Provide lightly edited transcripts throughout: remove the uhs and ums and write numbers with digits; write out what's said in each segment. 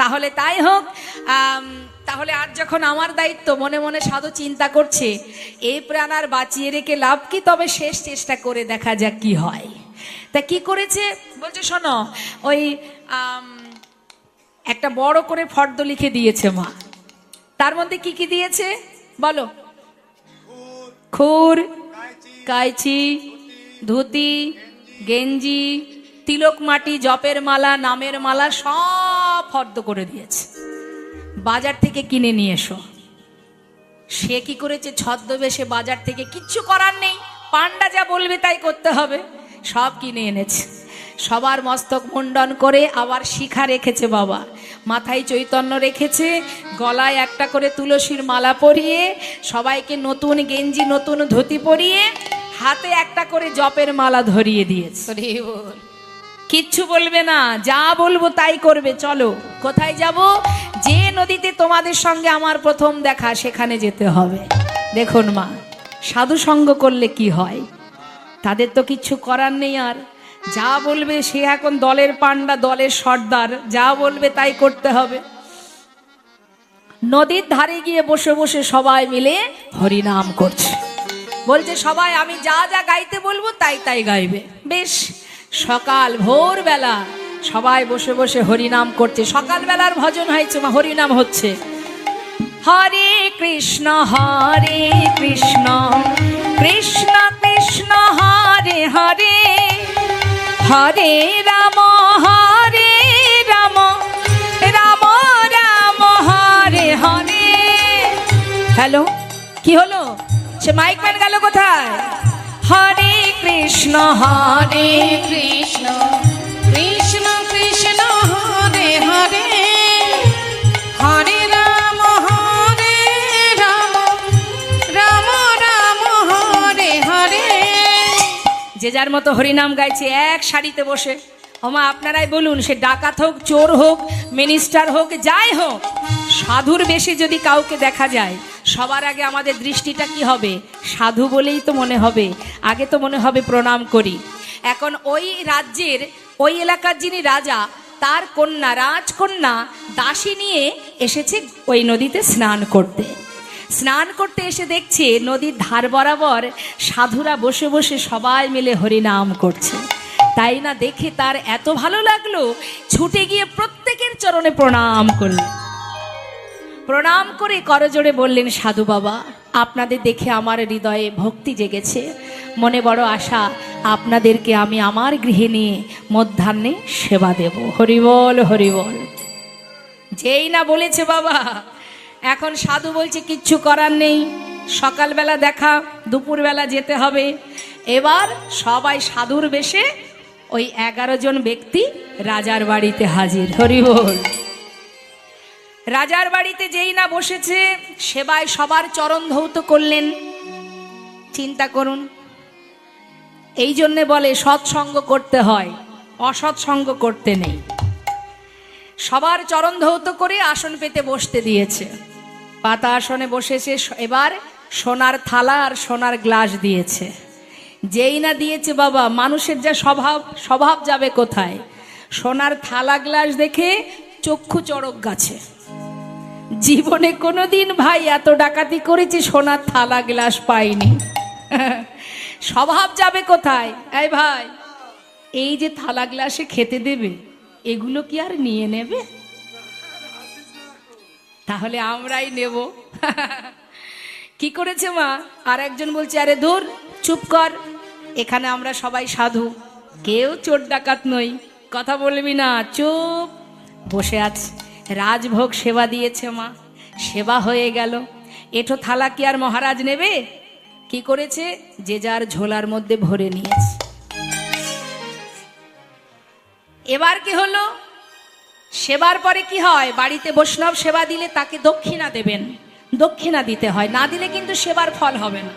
তাহলে তাই হোক। তাহলে আজ যখন আমার দায়িত্ব, মনে মনে সাধু চিন্তা করছে এই প্রাণ আর বাঁচিয়ে রেখে লাভ কি, তবে শেষ চেষ্টা করে দেখা যাক কি হয়। তা কি করেছে বলছে শোনো, ওই একটা বড় করে ফর্দ লিখে দিয়েছে মা। তার মধ্যে কি কি দিয়েছে বলো? খুর, কাইচি, ধুতি, গেঞ্জি, তিলক মাটি, জপের মালা, নামের মালা সব ফর্দ করে দিয়েছে। বাজার থেকে কিনে নিয়ে এসো। সে কি করেছে, ছদ্মবেশে বাজার থেকে, কিচ্ছু করার নেই, পান্ডা যা বলবে তাই করতে হবে, সব কিনে এনেছে। সবার মস্তক মুন্ডন করে আবার শিখা রেখেছে বাবা, মাথায় চৈতন্য রেখেছে, গলায় একটা করে তুলসীর মালা পরিয়ে, সবাইকে নতুন গেঞ্জি নতুন ধুতি পরিয়ে, হাতে একটা করে জপের মালা ধরিয়ে দিয়েছে। কিচ্ছু বলবে না, যা বলবো তাই করবে। চলো কোথায় যাব? যে নদীতে তোমাদের সঙ্গে আমার প্রথম দেখা সেখানে যেতে হবে। দেখুন মা, সাধু সঙ্গ করলে কি হয়, তাদের তো কিচ্ছু করার নেই, আর যা বলবে সে এখন দলের পান্ডা, দলের সর্দার, যা বলবে তাই করতে হবে। নদীর ধারে গিয়ে বসে বসে সবাই মিলে হরিনাম করছে। বলছে সবাই আমি যা যা গাইতে বলবো তাই তাই গাইবে। বেশ, সকাল ভোরবেলা সবাই বসে বসে হরিনাম করছে। সকালবেলার ভজন হয়েছে মা, হরিনাম হচ্ছে। হরে কৃষ্ণ কৃষ্ণ কৃষ্ণ হরে হরে, হরে রাম রাম রাম রাম হরে হরে। হ্যালো, কি হলো? সে মাইক ম্যান গেল কোথায়? হরে কৃষ্ণ কৃষ্ণ কৃষ্ণ কৃষ্ণ হরে হরে, হরে রাম রাম রাম রাম হরে হরে। যে যার মতো হরিনাম গাইছে এক সারিতে বসে। ওমা আপনারাই বলুন, সে ডাকাত হোক, চোর হোক, মিনিস্টার হোক, যাই হোক, সাধুর বেশে যদি কাউকে দেখা যায়, সবার আগে আমাদের দৃষ্টিটা কি হবে? সাধু বলেই তো মনে হবে, আগে তো মনে হবে প্রণাম করি। এখন ওই রাজ্যের, ওই এলাকার যিনি রাজা, তার কন্যা, রাজকন্যা দাসী নিয়ে এসেছে ওই নদীতে স্নান করতে। স্নান করতে এসে দেখছে নদীর ধার বরাবর সাধুরা বসে বসে সবাই মিলে হরিনাম করছে। তাই না দেখে তার এত ভালো লাগলো, ছুটে গিয়ে প্রত্যেকের চরণে প্রণাম করলেন। প্রণাম করে করজোড়ে বললেন, সাধু বাবা, আপনাদের দেখে আমার হৃদয়ে ভক্তি জেগেছে, মনে বড় আশা, আপনাদেরকে আমি আমার গৃহে নিয়ে মধ্যাহ্নে সেবা দেব। হরিবল হরিবল। যেই না বলেছে বাবা, এখন সাধু বলছে কিচ্ছু করার নেই, সকালবেলা দেখা, দুপুরবেলা যেতে হবে। এবার সবাই সাধুর বেশে ওই 11 জন ব্যক্তি রাজার বাড়িতে হাজির। হরিবল। রাজার বাড়িতে যেই না বসেছে, সেবায় সবার চরণ ধৌত করলেন। চিন্তা করুন, এই জন্যে বলে সৎসঙ্গ করতে হয়, অসৎসঙ্গ করতে নেই। সবার চরণ ধৌত করে আসন পেতে বসতে দিয়েছে। পাতা আসনে বসেছে। এবার সোনার থালা আর সোনার গ্লাস দিয়েছে। যেই না দিয়েছে বাবা, মানুষের যা স্বভাব যাবে কোথায়? সোনার থালা গ্লাস দেখে চক্ষু চড়ক গাছে। জীবনে কোনোদিন ভাই এত ডাকাতি করেছি, সোনার থালা গ্লাস পাইনি। স্বভাব যাবে কোথায়? এই ভাই, এই যে থালা গ্লাসে খেতে দেবে, এগুলো কি আর নিয়ে নেবে? তাহলে আমরাই নেব। কি করেছে মা? আর একজন বলছে, আরে ধুর, চুপ কর, এখানে আমরা সবাই সাধু, কেউ চোর ডাকাত নই, কথা বলবি না, চুপ বসে আছে। রাজভোগ সেবা দিয়েছে মা, সেবা হয়ে গেল। এঠো থালা কি আর মহারাজ নেবে? কি করেছে? যে যার ঝোলার মধ্যে ভরে নিয়েছে। এবার কি হলো? সেবার পরে কি হয়? বাড়িতে বৈষ্ণব সেবা দিলে তাকে দক্ষিণা দেবেন, দক্ষিণা দিতে হয়, না দিলে কিন্তু সেবার ফল হবে না।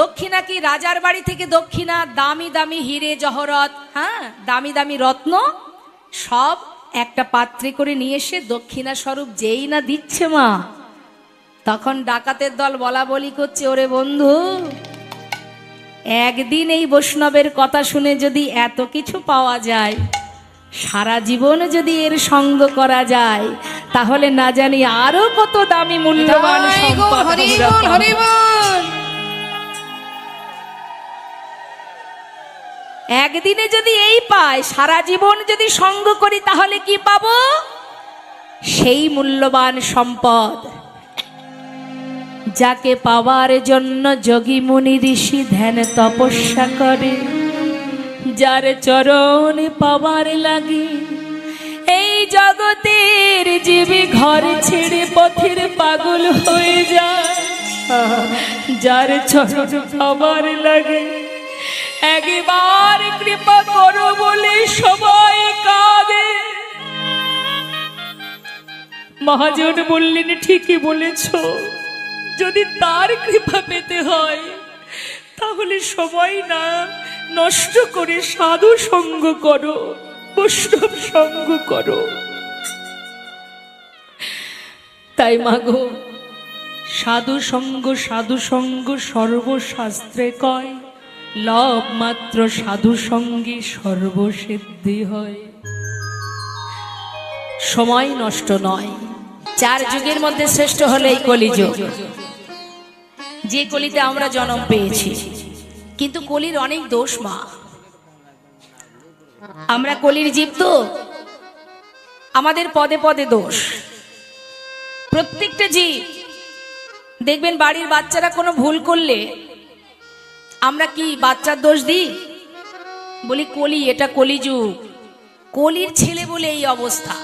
দক্ষিণা কি? রাজার বাড়ি থেকে দক্ষিণা দামি দামি হিরে জহরত, হ্যাঁ, দামি দামি রত্ন সব একটা পাত্রে করে নিয়ে এসে দক্ষিণা স্বরূপ যেই না দিচ্ছে মা, তখন ডাকাতের দল বলা বলি করছে, ওরে বন্ধু, একদিন এই বৈষ্ণবের কথা শুনে যদি এত কিছু পাওয়া যায়, সারা জীবন যদি এর সঙ্গ করা যায় তাহলে না জানি আরো কত দামি মূল্যবান সম্পদ আমরা পাবো। একদিনে যদি এই পাই, সারা জীবন যদি সঙ্গ করি তাহলে কি পাবো? সেই মূল্যবান সম্পদ যাকে পাওয়ার জন্য যোগী মুনি ঋষি ধ্যান তপস্যা করে, যার চরণে পাওয়ার লাগে এই জগতের জীবী ঘর ছেড়ে পথের পাগল হয়ে যায়, যার চরণে পাওয়ার লাগে একবার কৃপা করো বলে সবাই কাঁদে। মহাজন বললেন, ঠিকই বলেছ, যদি তার কৃপা পেতে হয় তাহলে সবাই না নষ্ট করে সাধু সঙ্গ করো, বৈষ্ণব সঙ্গ করো। তাই মাগো, সাধু সঙ্গ সর্বশাস্ত্রে কয়, লব মাত্র সাধু সঙ্গে সর্বসিদ্ধি হয়। সময় নষ্ট নয়। 4 যুগের মধ্যে শ্রেষ্ঠ হলো এই কলিযুগ, যে কলিতে আমরা জন্ম পেয়েছি। কিন্তু কলির অনেক দোষ মা, আমরা কলির জীব তো, আমাদের পদে পদে দোষ। প্রত্যেকটা জীব দেখবেন, বাড়ির বাচ্চারা কোনো ভুল করলে আমরা কি বাচ্চার দোষ দিই? বলি কলি, এটা কলিযুগ, কলির ছেলে বলে এই অবস্থা,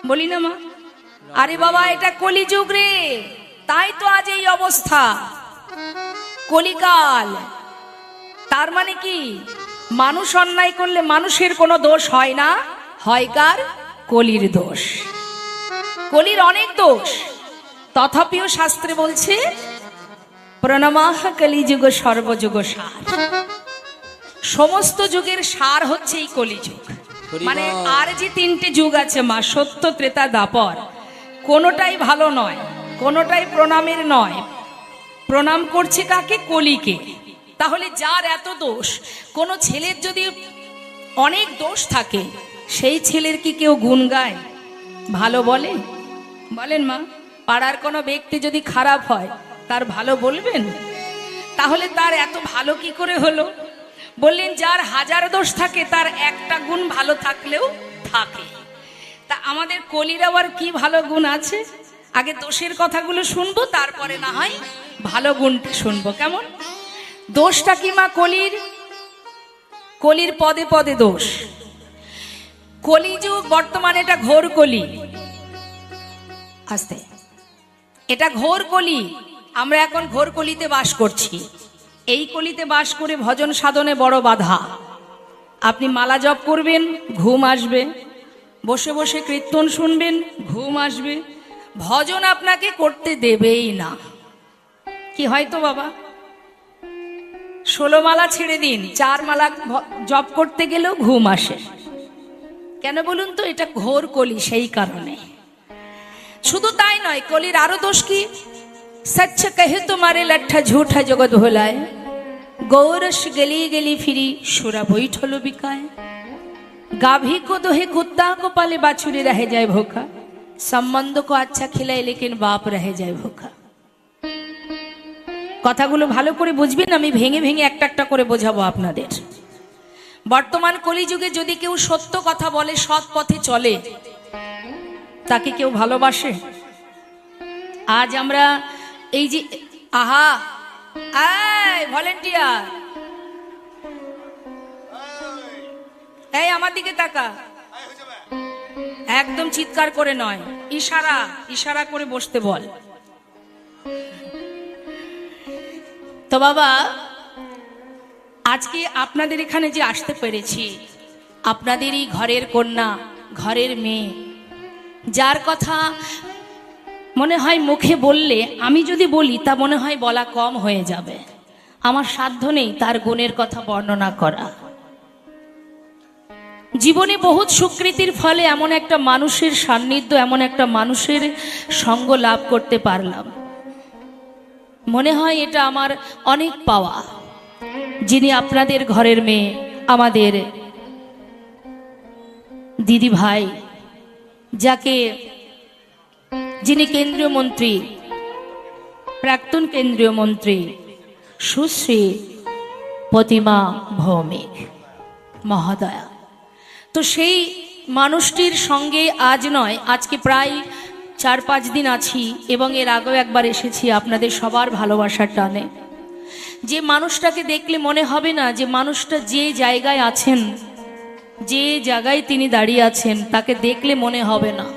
বলি না মা? আরে বাবা, এটা কলিযুগ রে, তাই তো আজ এই অবস্থা, কলিকাল। তার মানে কি, মানুষ অন্যায় করলে মানুষের কোনো দোষ হয় না, হয় কার? কলির দোষ। কলির অনেক দোষ, তথাপিও শাস্ত্রে বলছে প্রণমাহ কলিযুগ সর্বযুগ সার। সমস্ত যুগের সার হচ্ছে এই কলিযুগ। মানে আর যে 3টে যুগ আছে মা, সত্য, ত্রেতা, দ্বাপর, কোনোটাই ভালো নয়, কোনোটাই প্রণামের নয়। প্রণাম করছে কাকে? কলিকে। তাহলে যার এত দোষ, কোনো ছেলের যদি অনেক দোষ থাকে, সেই ছেলের কি কেউ গুণ গায়, ভালো বলে? বলেন মা? পাড়ার কোনো ব্যক্তি যদি খারাপ হয়, তার ভালো বলবেন? তাহলে তার এত ভালো কি করে হলো? বললেন, যার 1000 দোষ থাকে তার একটা গুণ ভালো থাকলেও থাকে। তা আমাদের কলির আবার কি ভালো গুণ আছে? আগে দোষের কথাগুলো শুনবো, তারপরে না হয় ভালো গুণটা শুনবো। কেমন? দোষটা কি মা কলির? কলির পদে পদে দোষ। কলিযুগ বর্তমানে এটা ঘোর কলি। আস্তে, এটা ঘোর কলি। আমরা এখন ঘোর কলিতে বাস করছি। এই কলিতে বাস করে ভজন সাধনে বড় বাধা। আপনি মালা জপ করবেন, ঘুম আসবে। বসে বসে কীর্তন শুনবেন, ঘুম আসবে। ভজন আপনাকে করতে দেবেই না। কি হয়তো বাবা, 16 মালা ছেড়ে দিন, 4 মালা জপ করতে গেলেও ঘুম আসে। কেন বলুন তো? এটা ঘোর কলি, সেই কারণে। শুধু তাই নয়, কলির আরো দোষ কি? सच कहे तुम्हारे लट्ठा झूठा जगत भोलाए, गौरस गली गली फिरी सुरा बैठलो बिकाए, गाभी को दोहे कुत्ता को पाले बाछुरी रह जाए भूखा, संबंध को अच्छा खिलाए लेकिन बाप रह जाए भूखा। কথাগুলো ভালো করে বুঝবেন, আমি ভেঙে ভেঙে একটা একটা করে বোঝাবো আপনাদের। বর্তমান কলিযুগে যদি কেউ সত্য কথা বলে, সৎ পথে চলে, তাকে কেউ ভালোবাসে? আজ আমরা এই যে আহা এই ভলেন্টিয়ার, এই আমার দিকে তাকা, একদম চিৎকার করে নয়, ইশারা ইশারা করে বসতে বল। তো বাবা, আজকে আপনাদের এখানে যে আসতে পেরেছি, আপনাদেরই ঘরের কন্যা, ঘরের মেয়ে, যার কথা মনে হয় মুখে বললে, আমি যদি বলি তা মনে হয় বলা কম হয়ে যাবে। আমার সাধ্য নেই তার গুণের কথা বর্ণনা করা। জীবনে বহুত সুকৃতির ফলে এমন একটা মানুষের সান্নিধ্য, এমন একটা মানুষের সঙ্গ লাভ করতে পারলাম। মনে হয় এটা আমার অনেক পাওয়া, যিনি আপনাদের ঘরের মেয়ে, আমাদের দিদি ভাই, যাকে যিনি কেন্দ্রীয় মন্ত্রী, প্রাক্তন কেন্দ্রীয় মন্ত্রী সুশ্রী প্রতিমা ভৌমিক মহোদয়া। তো সেই মানুষটির সঙ্গে আজ নয়, আজকে প্রায় 4-5 দিন আছি এবং এর আগেও একবার এসেছি আপনাদের সবার ভালোবাসার টানে। যে মানুষটাকে দেখলে মনে হবে না যে মানুষটা যে জায়গায় আছেন, যে জায়গায় তিনি দাঁড়িয়ে আছেন, তাকে দেখলে মনে হবে না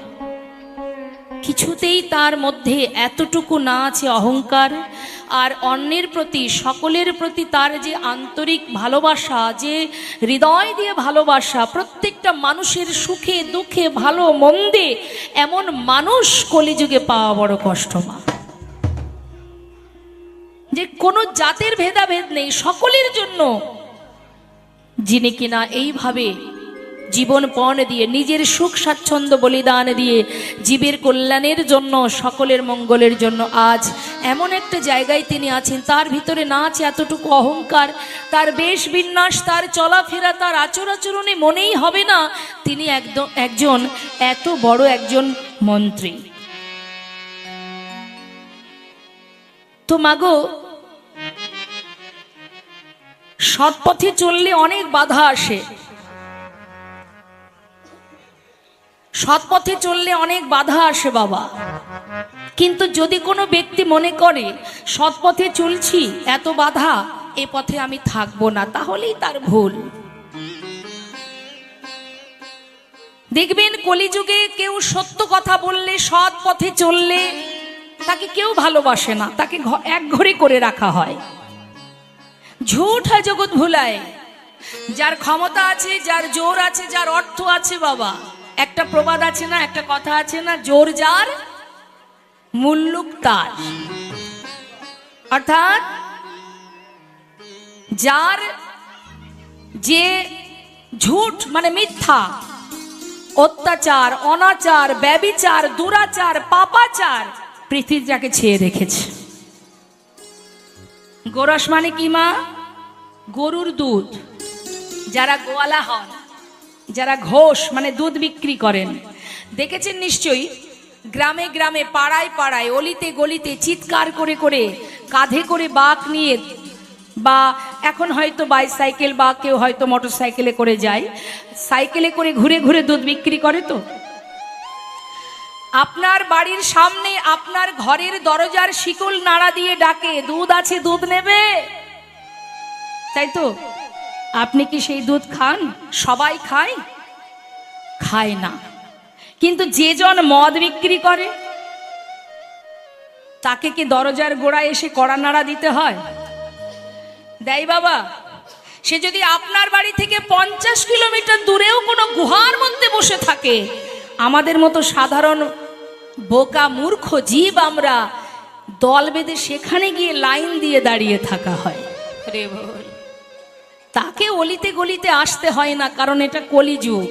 কিছুতেই তার মধ্যে এতটুকু না আছে অহংকার, আর অন্যের প্রতি, সকলের প্রতি তার যে আন্তরিক ভালোবাসা, যে হৃদয় দিয়ে ভালোবাসা, প্রত্যেকটা মানুষের সুখে দুঃখে ভালো মন্দে এমন মানুষ কলিযুগে পাওয়া বড় কষ্ট মা। যে কোনো জাতের ভেদাভেদ নেই, সকলের জন্য যিনি কিনা এইভাবে জীবনপণ দিয়ে নিজের সুখ স্বাচ্ছন্দ্য বলিদান দিয়ে জীবের কল্যাণের জন্য, সকলের মঙ্গলের জন্য আজ এমন একটা জায়গায় তিনি আছেন, তার ভিতরে না আছে এতটুকু অহংকার। তার বেশ বিন্যাস, তার চলাফেরা, তার আচর আচরণে মনেই হবে না তিনি একজন এত বড় একজন মন্ত্রী। তো মাগো, সৎ পথে চললে অনেক বাধা আসে, সৎ পথে চললে অনেক বাধা আসে বাবা। কিন্তু যদি কোনো ব্যক্তি মনে করে সৎ পথে চলছি, এত বাধা, এ পথে আমি থাকবো না, তাহলেই তার ভুল। দেখবেন কলিযুগে কেউ সত্য কথা বললে, সৎ পথে চললে তাকে কেউ ভালোবাসে না, তাকে একঘরে করে রাখা হয়। ঝুঠ হয় জগৎ ভুলায়। যার ক্ষমতা আছে, যার জোর আছে, যার অর্থ আছে বাবা, একটা প্রবাদ আছে না, একটা কথা আছে না, জোর যার মুল্লুক তার। অর্থাৎ যার যে ঝুঠ মানে মিথ্যা, অত্যাচার, অনাচার, ব্যভিচার, দুরাচার, পাপাচার পৃথিবীটাকে ছেয়ে রেখেছে। গোরস মানে কি মা? গরুর দুধ। যারা গোয়ালা হন, যারা ঘোষ মানে দুধ বিক্রি করেন, দেখেছেন নিশ্চয়ই, গ্রামে গ্রামে, পাড়ায় পাড়ায়, অলিতে গলিতে চিৎকার করে করে কাঁধে করে বাঁক নিয়ে, বা এখন হয়তো বাইসাইকেল বা কেউ হয়তো মোটর সাইকেলে করে যায়, সাইকেলে করে ঘুরে ঘুরে দুধ বিক্রি করে। তো আপনার বাড়ির সামনে, আপনার ঘরের দরজার শিকল নাড়া দিয়ে ডাকে, দুধ আছে, দুধ নেবে, তাই তো? আপনি কি সেই দুধ খান? সবাই খায়? খায় না। কিন্তু যে জন মদ বিক্রি করে, তাকে কি দরজার গোড়ায় এসে কড়া নাড়া দিতে হয়? দেয় বাবা? সে যদি আপনার বাড়ি থেকে 50 কিলোমিটার দূরেও কোনো গুহার মধ্যে বসে থাকে, আমাদের মতো সাধারণ বোকা মূর্খ জীব আমরা দল বেঁধে সেখানে গিয়ে লাইন দিয়ে দাঁড়িয়ে থাকা হয়। তাকে অলিতে গলিতে আসতে হয় না, কারণ এটা কলিযুগ।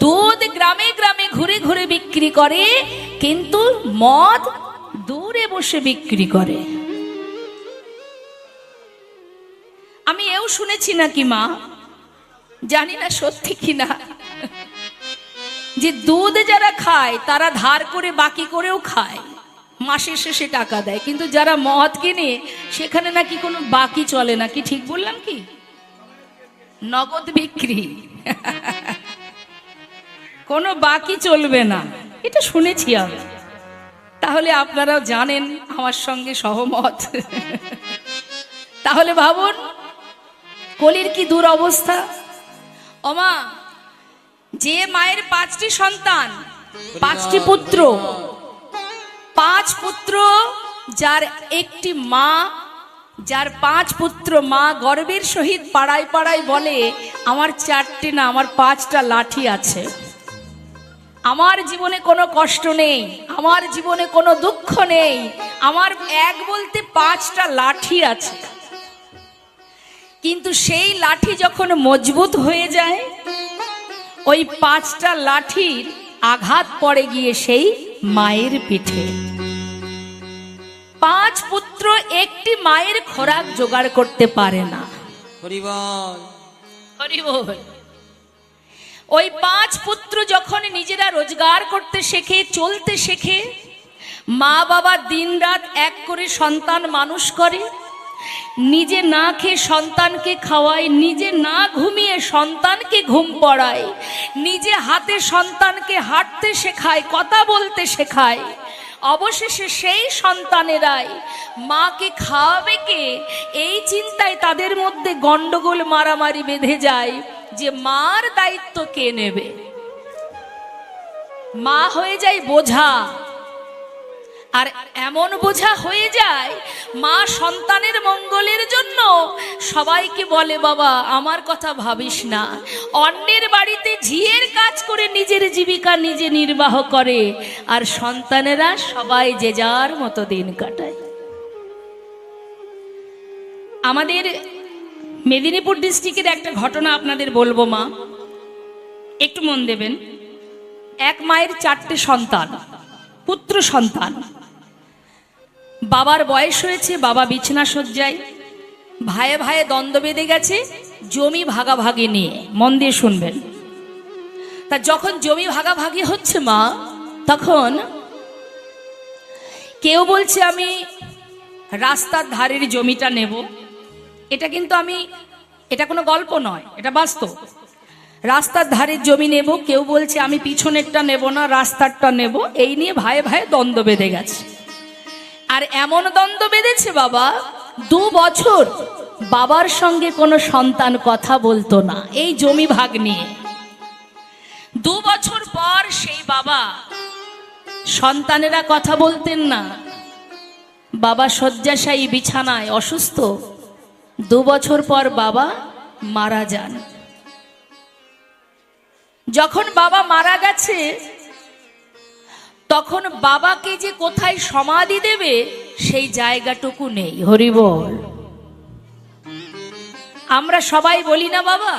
দুধ গ্রামে গ্রামে ঘুরে ঘুরে বিক্রি করে, কিন্তু মদ দূরে বসে বিক্রি করে। আমি এও শুনেছি নাকি মা, জানি না সত্যি কিনা, যে দুধ যারা খায় তারা ধার করে বাকি করেও খায়, মাসের শেষে টাকা দেয়। কিন্তু যারা মদ কিনে সেখানে নাকি কোনো বাকি চলে না। কি ঠিক বললাম কি? নগদ বিক্রি, কোনো বাকি চলবে না, এটা শুনেছি আমি। তাহলে আপনারাও জানেন, আমার সঙ্গে সহমত। তাহলে ভাবুন কলির কি দূর অবস্থা। ওমা, যে মায়ের 5টি সন্তান, 5টি পুত্র, 5 পুত্র, যার একটি মা, যার 5 পুত্র, মা গর্বের সহিত পাড়ায় পাড়ায় বলে, আমার 4টি না, আমার 5টা লাঠি আছে, আমার জীবনে কোনো কষ্ট নেই, আমার জীবনে কোনো দুঃখ নেই, আমার এক বলতে 5টা লাঠি আছে। কিন্তু সেই লাঠি যখন মজবুত হয়ে যায়, ওই 5টা লাঠির আঘাত পড়ে গিয়ে সেই মায়ের পিঠে। 5 পুত্র একটি মায়ের খোরাক জোগাড় করতে পারে না। হরি বল, হরি বল। ওই 5 পুত্র যখন নিজেরা রোজগার করতে শেখে, চলতে শেখে, মা বাবা দিনরাত এক করে সন্তান মানুষ করে, নিজে না খেয়ে সন্তানকে খাওয়ায়, নিজে না ঘুমিয়ে সন্তানকে ঘুম পড়ায়, নিজে হাতে সন্তানকে হাঁটতে শেখায়, কথা বলতে শেখায়। অবশেষে সেই সন্তানেরাই মাকে খাওয়াবে কে, এই চিন্তায় তাদের মধ্যে গন্ডগোল মারামারি বেঁধে যায় যে মার দায়িত্ব কে নেবে। মা হয়ে যায় বোঝা, আর এমন বোঝা হয়ে যায় মা সন্তানের মঙ্গলের জন্য সবাইকে বলে, বাবা আমার কথা ভাবিস না। অন্যের বাড়িতে ঝিয়ের কাজ করে নিজের জীবিকা নিজে নির্বাহ করে, আর সন্তানেরা সবাই যে যার মতো দিন কাটায়। আমাদের মেদিনীপুর ডিস্ট্রিক্টের একটা ঘটনা আপনাদের বলবো মা, একটু মন দেবেন। এক মায়ের 4টে সন্তান, পুত্র সন্তান। বাবার বয়স হয়েছে, বাবা বিছানা শয্যায়, ভাইয়ে ভাইয়ে দ্বন্দ্ব বেঁধে গেছে জমি ভাগাভাগি নিয়ে। মন দিয়ে শুনবেন। তা যখন জমি ভাগাভাগি হচ্ছে মা, তখন কেউ বলছে আমি রাস্তার ধারের জমিটা নেব। এটা কিন্তু এটা কোনো গল্প নয়, এটা বাস্তব। রাস্তার ধারের জমি নেব, কেউ বলছে আমি পিছনেরটা নেব না, রাস্তারটা নেব। এই নিয়ে ভাইয়ে ভাইয়ে দ্বন্দ্ব বেঁধে গেছে। আর এমন দ্বন্দ্ব বেঁধেছে বাবা, 2 বছর বাবার সঙ্গে কোনো সন্তান কথা বলতো না এই জমি ভাগ নিয়ে। 2 বছর পর সেই বাবা, সন্তানেরা কথা বলতেন না, বাবা শয্যাশায়ী বিছানায় অসুস্থ। 2 বছর পর বাবা মারা যান। যখন বাবা মারা গেছে, তখন বাবাকে যে কোথায় সমাধি দেবে সেই জায়গাটুকু নেই। হরি বল। আমরা সবাই বলি না বাবা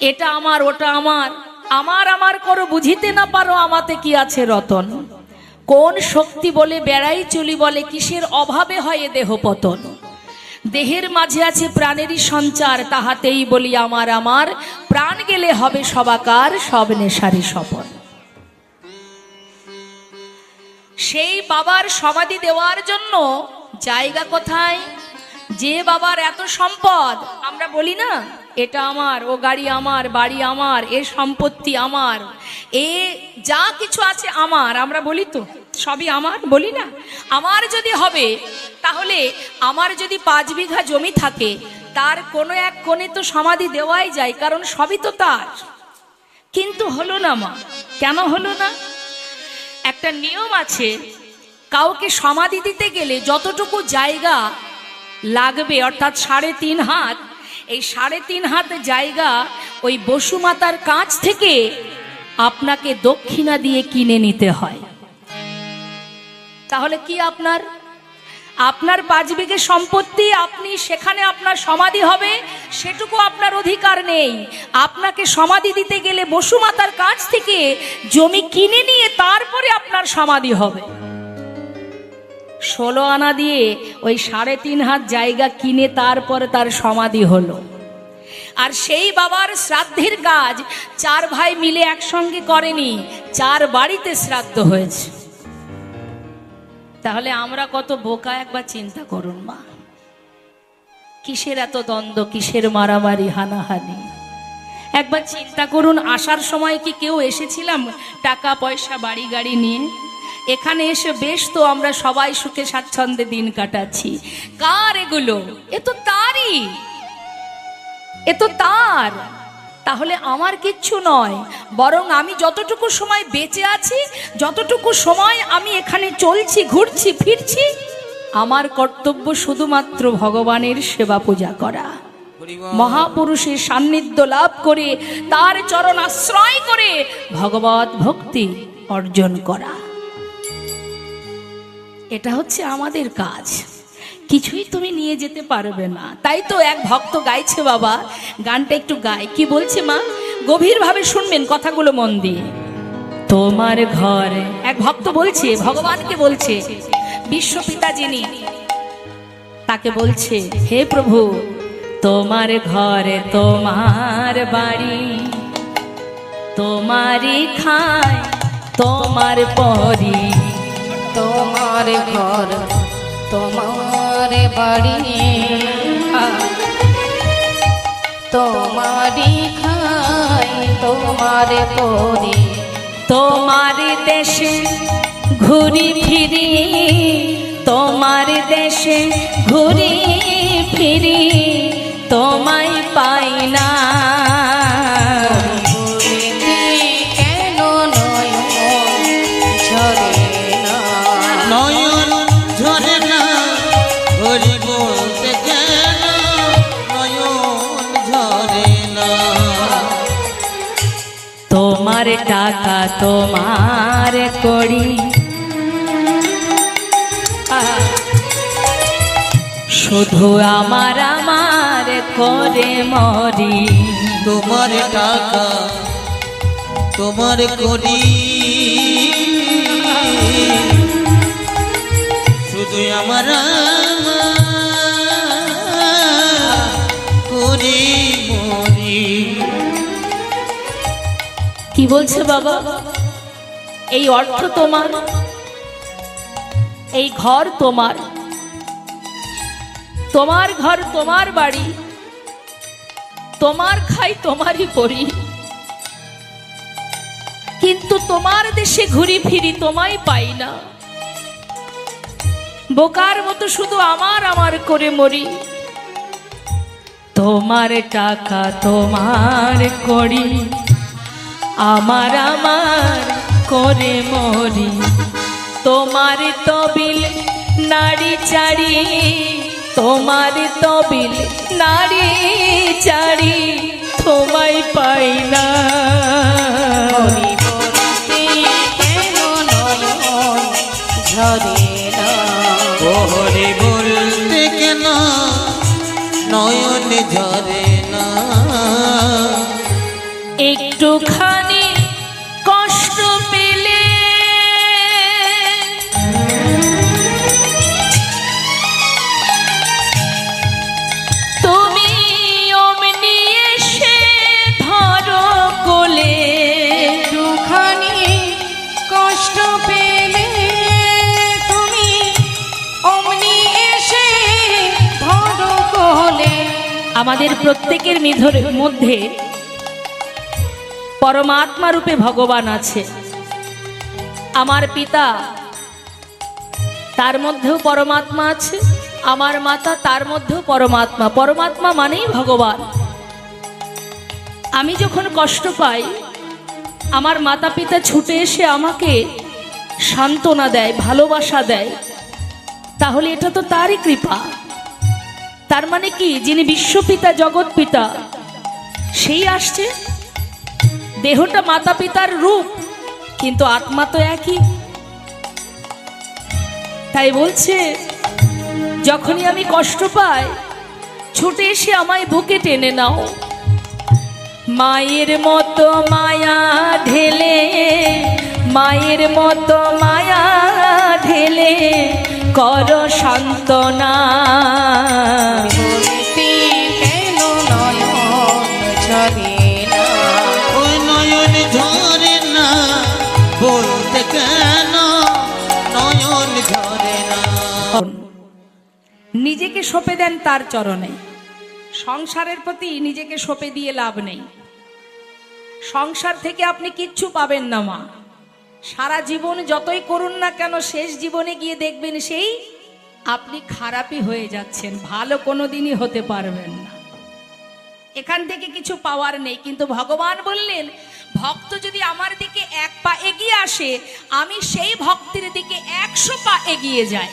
এটা আমার, ওটা আমার, আমার আমার করো বুঝিতে না পারো আমাতে কি আছে রতন। কোন শক্তি বলে বেড়াই চলি বলে, কিসের অভাবে হয় দেহ পতন। দেহের মাঝে আছে প্রাণেরই সঞ্চার, তাহাতেই বলি আমার আমার, প্রাণ গেলে হবে সবাকার, সব নেশারি স্বপন। সেই বাবার সমাধি দেওয়ার জন্য জায়গা কোথায়? যে বাবার এত সম্পদ, আমরা বলি না এটা আমার, ও গাড়ি আমার, বাড়ি আমার, এ সম্পত্তি আমার, এ যা কিছু আছে আমার, আমরা বলি তো সবই আমার, বলি না? আমার যদি হবে, তাহলে আমার যদি 5 বিঘা জমি থাকে, তার কোনো এক কোণে তো সমাধি দেওয়াই যায়, কারণ সবই তো তার। কিন্তু হলো না মা। কেন হলো না? একটা নিয়ম আছে, কাউকে সমাধি দিতে গেলে যতটুকু জায়গা লাগবে, অর্থাৎ 3.5 হাত, এই 3.5 হাত জায়গা ওই বসুমাতার কাছ থেকে আপনাকে দক্ষিণা দিয়ে কিনে নিতে হয়। তাহলে কি আপনার 5 বিঘে সম্পত্তি, আপনি সেখানে আপনার সমাধি হবে, সেটুকু আপনার অধিকার নেই। আপনাকে সমাধি দিতে গেলে বসুমাতার কাছ থেকে জমি কিনে নিয়ে তারপরে আপনার সমাধি হবে। 16 আনা দিয়ে ওই 3.5 হাত জায়গা কিনে তারপরে তার সমাধি হলো। আর সেই বাবার শ্রাদ্ধের কাজ 4 ভাই মিলে একসঙ্গে করেনি, 4 বাড়িতে শ্রাদ্ধ হয়েছে। তাহলে আমরা কত বোকা, একবার চিন্তা করুন মা। কিসের এত দ্বন্দ্ব, কিসের মারামারি হানাহানি? একবার চিন্তা করুন, আসার সময় কি কেউ এসেছিলাম টাকা পয়সা বাড়ি গাড়ি নিয়ে? এখানে এসে বেশ তো আমরা সবাই সুখে স্বাচ্ছন্দ্যে দিন কাটাচ্ছি। কার এগুলো? এ তো তারই, এ তো তার। তাহলে আমার কিচ্ছু নয়, বরং আমি যতটুকু সময় বেঁচে আছি, যতটুকু সময় আমি এখানে চলছি, ঘুরছি, ফিরছি, আমার কর্তব্য শুধুমাত্র ভগবানের সেবা পূজা করা, মহাপুরুষের সান্নিধ্য লাভ করে তার চরণ আশ্রয় করে ভগবত ভক্তি অর্জন করা। এটা হচ্ছে আমাদের কাজ। কিছুই তুমি নিয়ে যেতে পারবে না। তাই তো এক ভক্ত গাইছে বাবা, গানটা একটু গায়। কি বলছে মা? গভীরভাবে শুনবেন কথাগুলো মন দিয়ে। তোমার ঘরে এক ভক্ত বলছে, ভগবানকে বলছে, বিশ্বপিতা যিনি, তাকে বলছে, হে প্রভু, তোমার ঘরে তোমার বাড়ি, তোমারই খাই তোমার পরি, তোমার ঘর তোমার বাড়ি, তোমারই খাই তোমার পরি। তোমার দেশে ঘুরি ফিরি, তোমার দেশে ঘুরি ফিরি, তোমায় পাই না। কেন নয়ন ঝরে না, নয়ন ঝরে না, হরি বলতে কেন নয়ন ঝরে না। তোমার টাকা তোমার করি, শুধু আমার আমার করে মরি। তোমার টাকা তোমার করি, শুধু আমার করি মরি। কি বলছে বাবা? এই অর্থ তোমার, এই ঘর তোমার, তোমার ঘর তোমার বাড়ি, তোমার খাই তোমারই পরি, কিন্তু তোমার দেশে ঘুরি ফিরি তোমায় পাই না। বোকার মতো শুধু আমার আমার করে মরি। তোমার টাকা তোমার করি, আমার আমার করে মরি। তোমার তবিল নারী চারি, তোমার তবিল নারী চারি, তোমায় পাই না। হরি বলতে কেন নয়ন ঝরে না, ও হরি বলতে কেন নয়ন ঝরে না। একটুখানি কষ্ট পেলে তুমি অমনি এসে ধরো কোলে। একটুখানি কষ্ট পেলে তুমি অমনি এসে ধরো কোলে। আমাদের প্রত্যেকের মধ্যে পরমাত্মা রূপে ভগবান আছে। আমার পিতা, তার মধ্যেও পরমাত্মা আছে। আমার মাতা, তার মধ্যেও পরমাত্মা। পরমাত্মা মানেই ভগবান। আমি যখন কষ্ট পাই, আমার মাতা পিতা ছুটে এসে আমাকে সান্ত্বনা দেয়, ভালোবাসা দেয়, তাহলে এটা তো তারই কৃপা। তার মানে কি, যিনি বিশ্বপিতা জগৎ পিতা সেই আসছে। দেহটা মাতা পিতার রূপ, কিন্তু আত্মা তো একই। তাই বলছে, যখনই আমি কষ্ট পাই ছুটে এসে আমায় বুকে টেনে নাও। মায়ের মতো মায়া ঢেলে, মায়ের মতো মায়া ঢেলে করো সান্ত্বনা। বলতে কেন নয়ন ঝরে না, ওই নয়ন ঝরে না, বলতে কেন নয়ন ঝরে না। নিজেকে সঁপে দেন তার চরণে। সংসারের প্রতি নিজেকে সঁপে দিয়ে লাভ নেই। সংসার থেকে আপনি কিচ্ছু পাবেন না মা। সারা জীবন যতই করুন না কেন, শেষ জীবনে গিয়ে দেখবেন সেই আপনি খারাপই হয়ে যাচ্ছেন, ভালো কোনোদিনই হতে পারবেন না। এখান থেকে কিছু পাওয়ার নেই। কিন্তু ভগবান বললেন, ভক্ত যদি আমার দিকে এক পা এগিয়ে আসে, আমি সেই ভক্তির দিকে 100 পা এগিয়ে যাই।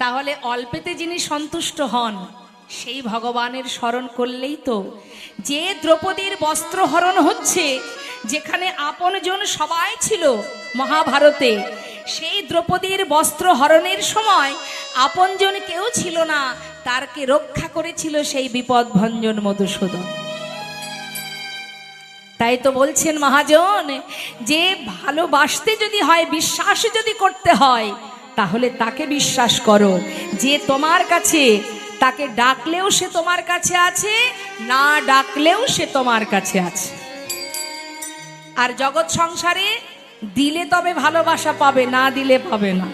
তাহলে অল্পেতে যিনি সন্তুষ্ট হন, সেই ভগবানের স্মরণ করলেই তো। যে দ্রৌপদীর বস্ত্রহরণ হচ্ছে, যেখানে আপনজন সবাই ছিল মহাভারতে, সেই দ্রৌপদীর বস্ত্রহরণের সময় আপনজন কেউ ছিল না, তারকে রক্ষা করেছিল সেই বিপদভঞ্জন মধুসূদন। তাই তো বলছেন মহাজন, যে ভালোবাসতে যদি হয়, বিশ্বাস যদি করতে হয়, তাহলে তাকে বিশ্বাস করো, যে তোমার কাছে, তাকে ডাকলেও সে তোমার কাছে আছে, না ডাকলেও সে তোমার কাছে আছে। আর জগৎ সংসারে দিলে তবে ভালোবাসা পাবে, না দিলে পাবে না।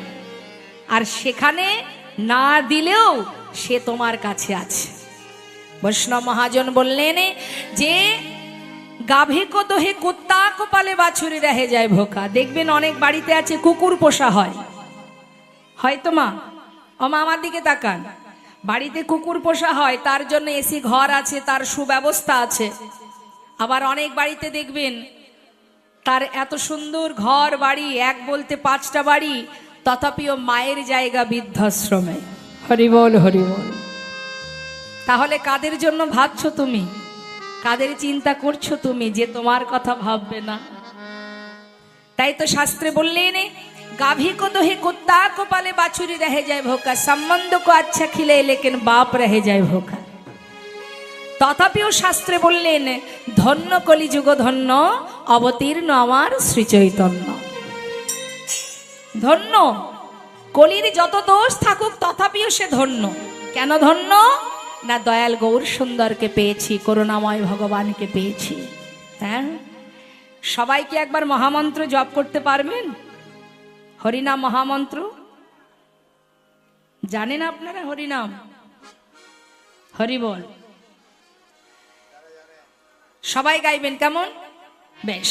আর সেখানে না দিলেও সে তোমার কাছে আছে। বৈষ্ণব মহাজন বললেন যে গাভী কো দোহে কুত্তা কো পালে বাছুরি রহে যায় ভোকা। দেখবেন অনেক বাড়িতে আছে কুকুর পোষা হয়, হয়তো মা মা আমার দিকে তাকান, বাড়িতে কুকুর পোষা হয়, তার জন্য এসি ঘর আছে, তার সুব্যবস্থা আছে। আবার অনেক বাড়িতে দেখবেন তার এত সুন্দর ঘর বাড়ি, এক বলতে 5টা বাড়ি, তথাপিও মায়ের জায়গা বৃদ্ধাশ্রমে। হরিবল হরিবল। তাহলে কাদের জন্য ভাবছো তুমি, কাদের চিন্তা করছো তুমি যে তোমার কথা ভাববে না? তাই তো শাস্ত্রে বললেন गाभी को दोहे कुत्ता को पाले बाछुरी रह जाए भोका, संबंध को अच्छा खिले लेकिन बाप रह जाए भोका। तथापिও শাস্ত্রে বললেন ধন্য কলিযুগ ধন্য অবতীর্ণ আমার শ্রী চৈতন্য। ধন্য, কলির যত দোষ থাকুক তথাপিও সে ধন্য। কেন ধন্য? না দয়াল গৌর সুন্দরকে পেয়েছি, করুণাময় ভগবানকে পেয়েছি। হ্যাঁ, সবাই কি একবার মহামন্ত্র জপ করতে পারবেন? হরিনাম মহামন্ত্র জানেন আপনারা? হরিনাম, হরি বল, সবাই গাইবেন কেমন? বেশ,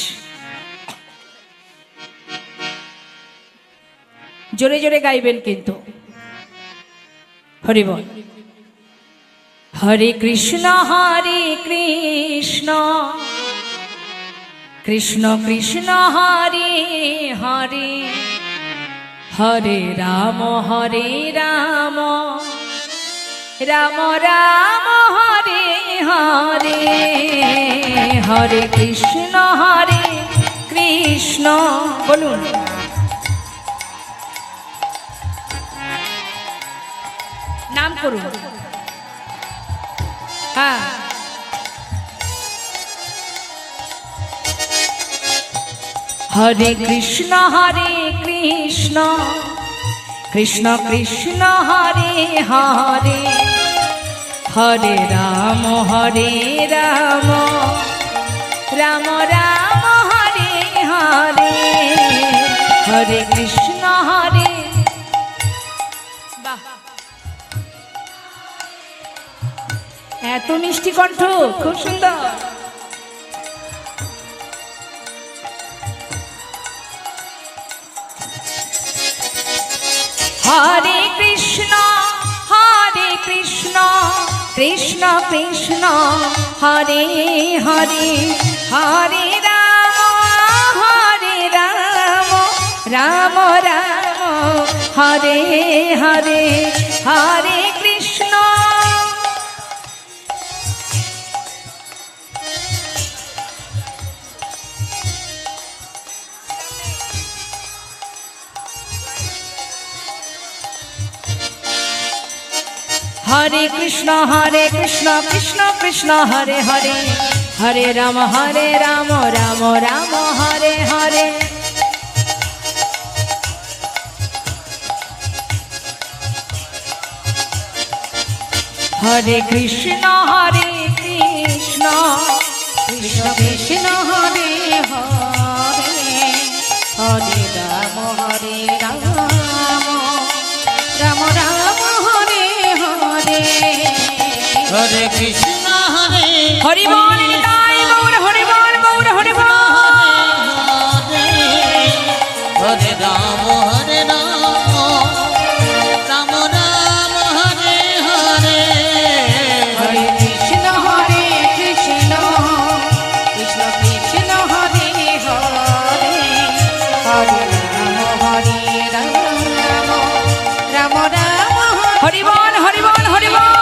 জোরে জোরে গাইবেন কিন্তু। হরি বল। হরে কৃষ্ণ কৃষ্ণ কৃষ্ণ হরে হরে, হরে রাম রাম রাম হরে হরে, হরে কৃষ্ণ বলুন। নাম করুন। হ্যাঁ, হরে কৃষ্ণ কৃষ্ণ কৃষ্ণ হরে হরে, হরে রাম রাম রাম হরে হরে, হরে কৃষ্ণ হরে। বাহ, এত মিষ্টি কণ্ঠ, খুব সুন্দর। হরে কৃষ্ণ কৃষ্ণ কৃষ্ণ হরে হরে, হরে রাম রাম রাম হরে হরে, হরে কৃষ্ণ। हरे कृष्ण कृष्ण कृष्ण हरे हरे, हरे राम राम राम हरे हरे। हरे कृष्ण कृष्ण कृष्ण हरे हरे, हरे राम राम राम हरे हरे, हरे कृष्ण हरे हरि बोल निताय गौर, हरि बोल गौर, हरि बोल। हरे राम राम राम हरे हरे, हरे कृष्ण कृष्ण कृष्ण कृष्ण हरे हरे, हरे राम राम राम हरि बोल हरि बोल हरि बोल।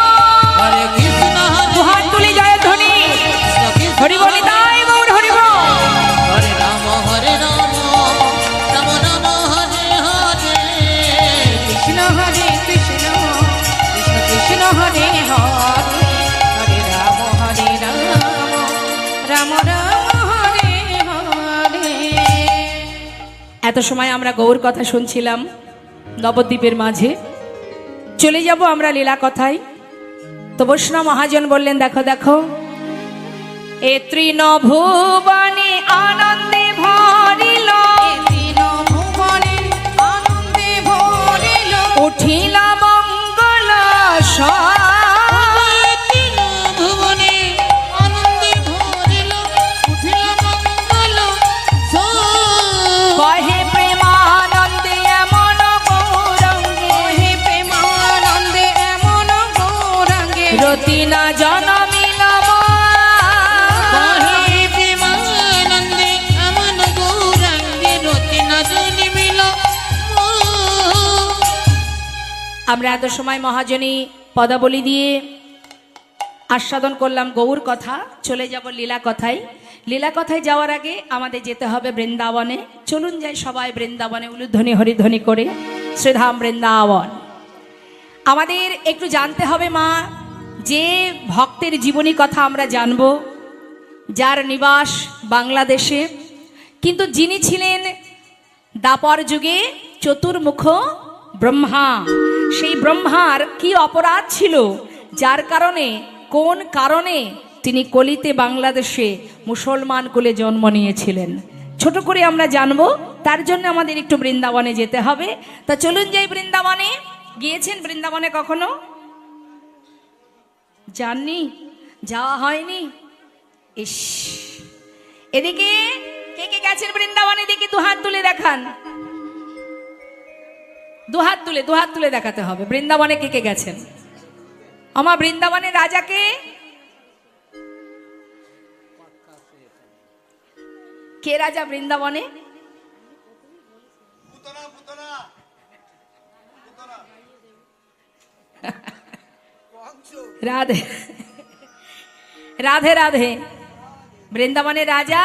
हरे कृष्ण हाथ तुली जय ध्वनि, हरि बोल निताय गौर, हरि बोल। हरे राम राम राम हरे हरे, कृष्ण कृष्ण कृष्ण कृष्ण हरे हरे, हरे राम राम राम हरे हरे। এত সময় আমরা গৌর কথা শুনছিলাম নবদ্বীপের মাঝে, চলে যাব আমরা লীলা কথায়। তো বৈষ্ণব মহাজন বললেন দেখো দেখো, এ তৃণ ভুবনে আনন্দে আমরা এত সময় মহাজনী পদাবলী দিয়ে আস্বাদন করলাম গৌর কথা, চলে যাব লীলা কথায়। লীলা কথায় যাওয়ার আগে আমাদের যেতে হবে বৃন্দাবনে। চলুন যাই সবাই বৃন্দাবনে, উলুধ্বনি হরিধ্বনি করে শ্রীধাম বৃন্দাবন। আমাদের একটু জানতে হবে মা, যে ভক্তের জীবনী কথা আমরা জানব, যার নিবাস বাংলাদেশে, কিন্তু যিনি ছিলেন দ্বাপর যুগে চতুর্মুখ ব্রহ্মা। সেই ব্রহ্মার কি অপরাধ ছিল, যার কারণে, কোন কারণে তিনি কলিতে বাংলাদেশে মুসলমান কুলে জন্ম নিয়েছিলেন, ছোট করে আমরা জানবো। তার জন্য আমাদের একটু বৃন্দাবনে যেতে হবে। তা চলুন যাই বৃন্দাবনে। গিয়েছেন বৃন্দাবনে কখনো? যাননি? যাওয়া হয়নি? ইস, এদিকে কে কে গেছেন বৃন্দাবনে? দেখি দুহাত তুলে দেখান। দুহাত তুলে দেখাতে হবে। বৃন্দাবনে কে কে গেছেন? আমার বৃন্দাবনের রাজাকে, কে রাজা বৃন্দাবনে? রাধে রাধে রাধে। বৃন্দাবনের রাজা,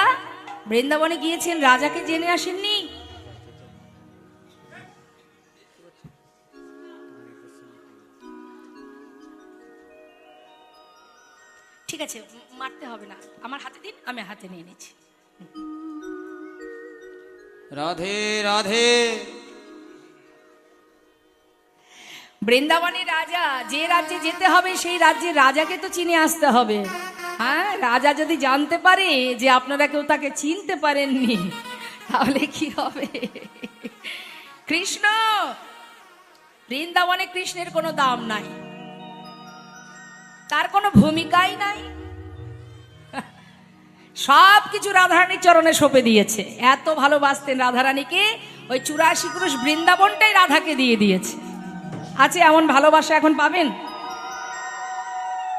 বৃন্দাবনে গিয়েছেন, রাজাকে জেনে আসেননি? ঠিক আছে, মারতে হবে না, আমার হাতে দিন, আমি হাতে নিয়ে নিচ্ছি। রাধে রাধে। বৃন্দাবনের রাজা, যে রাজ্যে যেতে হবে সেই রাজ্যের রাজাকে তো চিনে আসতে হবে। হ্যাঁ, রাজা যদি জানতে পারে যে আপনারা কেউ তাকে চিনতে পারেননি, তাহলে কি হবে? কৃষ্ণ, বৃন্দাবনে কৃষ্ণের কোনো দাম নাই, তার কোনো ভূমিকাই নাই। সব কিছু রাধারানীর চরণে সঁপে দিয়েছে। এত ভালোবাসতেন রাধারানীকে, ওই 84 ক্রোশ বৃন্দাবনটাই রাধাকে দিয়ে দিয়েছে। আছে এমন ভালোবাসা এখন পাবেন?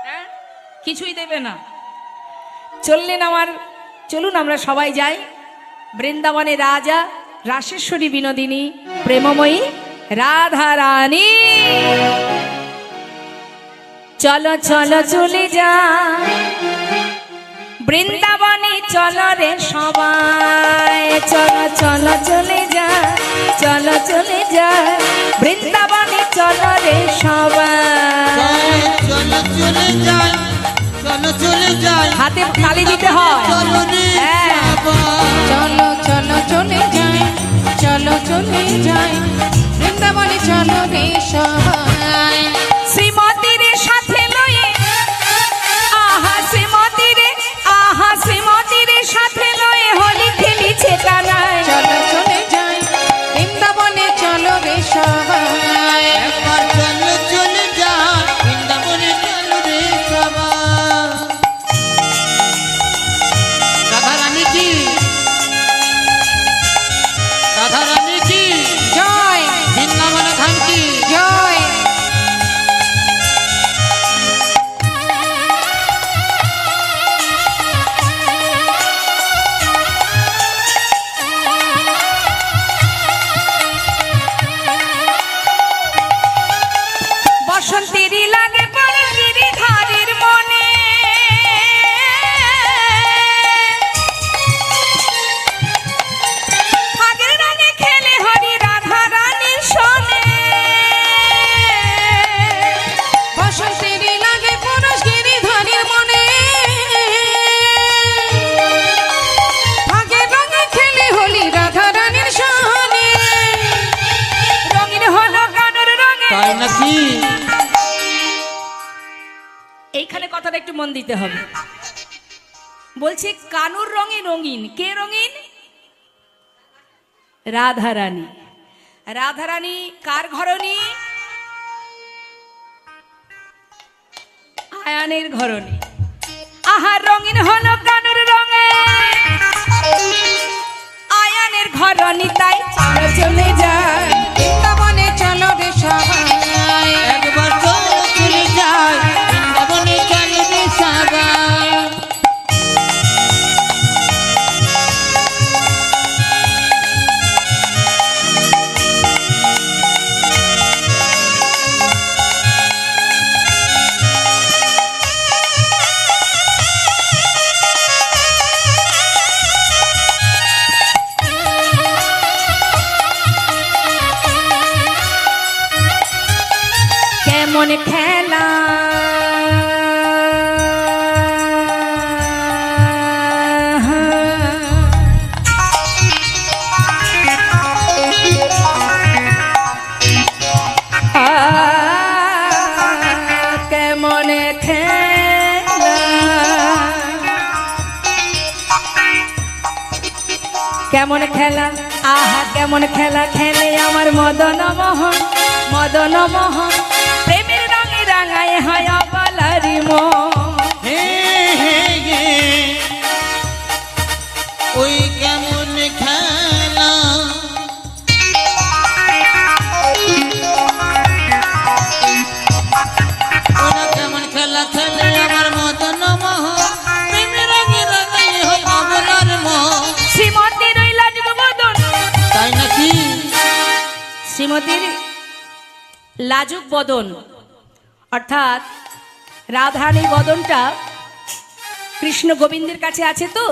হ্যাঁ, কিছুই দেবে না। চলুন আমরা সবাই যাই বৃন্দাবনে। রাজা রাসেশ্বরী বিনোদিনী প্রেমময়ী রাধারানী, চলো চলো চলে যা বৃন্দাবনে, চলো রে সবাই, চলো চলো চলে যা, চলো চলে যা বৃন্দাবনে, চলো রে সবাই। চলো চলে যাই, চলো চলে যাই, হাতে তালি দিতে হয়। চলো রে হ্যাঁ। সবাই। চলো চলো চলে যাই, চলো চলে যাই বৃন্দাবনে, চলো রে সবাই। শ্রীমতীর সাথে লয়ে, আহা শ্রীমতীর, আহা শ্রীমতীর সাথে লয়ে হোলি খেলিছে টানায়। চলো চলে যাই বৃন্দাবনে, চলো রে সবাই। একবার চলো চলে যাই বৃন্দাবনে, চলো রে সবাই। রাধারানী কি, রাধারানী কি, জয় বৃন্দাবন ধাম কি। জয়। বসন্তেরই লাগে পড়ে গিরিধারীর মনে, আগের রঙে খেলে হরি রাধা রানীর সনে। বসন্তেরই লাগে পুরুষ গিরিধারীর মনে, আগের রঙে খেলে হোলি রাধা রানীর সনে। রঙিন হলো কানুর রঙে। তাই নাকি? এইখানে কথাটা একটু মন দিতে হবে। বলছে কানুর রঙে রঙিন, কে রঙিন? রাধারানী। রাধারানী কার ঘরণী? আয়ানের ঘরণী। আহা রঙিন হলো কানুর রঙে, আয়ানের ঘরণী, তাই চলো চলে যায় বৃন্দাবনে, চলো রে সবাই। একবার চলো চলে যাই বৃন্দাবনে, চলো রে সবাই। খেলা কেমন খেলা কেমন খেলা আহা কেমন খেলা খেলে আমার মদন মোহন মদন মোহন প্রেমের রঙে রাঙায় হয় বলারি মন হে হে হে ওই কেমন খেলা ওরা কেমন খেলা খেলে আমার মদন মোহন প্রেমের রঙে রাঙায় হয় অবলার মন শ্রীমতীর ওই লাজুক বদন তাই নাকি শ্রীমতীর লাজুক বদন অর্থাৎ রাধারানীর বদনটা কৃষ্ণ গোবিন্দের কাছে আছে তো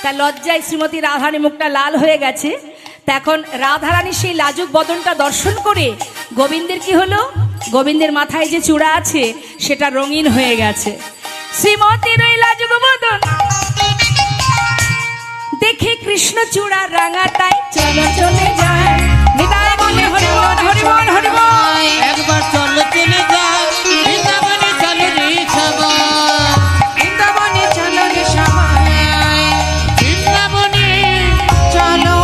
তা লজ্জায় শ্রীমতী রাধারানী মুখটা লাল হয়ে গেছে তা এখন রাধারানী সেই লাজুক বদনটা দর্শন করে গোবিন্দের কি হলো গোবিন্দের মাথায় যে চূড়া আছে সেটা রঙিন হয়ে গেছে শ্রীমতীর ওই লাজুক বদন দেখে কৃষ্ণ চূড়া রাঙাটাই চলো চলে যায় নিতাই বলে হরি বল হরি বল হরি বল একবার চলো চলে যাই বৃন্দাবনে চলো রে সবাই বৃন্দাবনে চলো রে সবাই বৃন্দাবনে চলো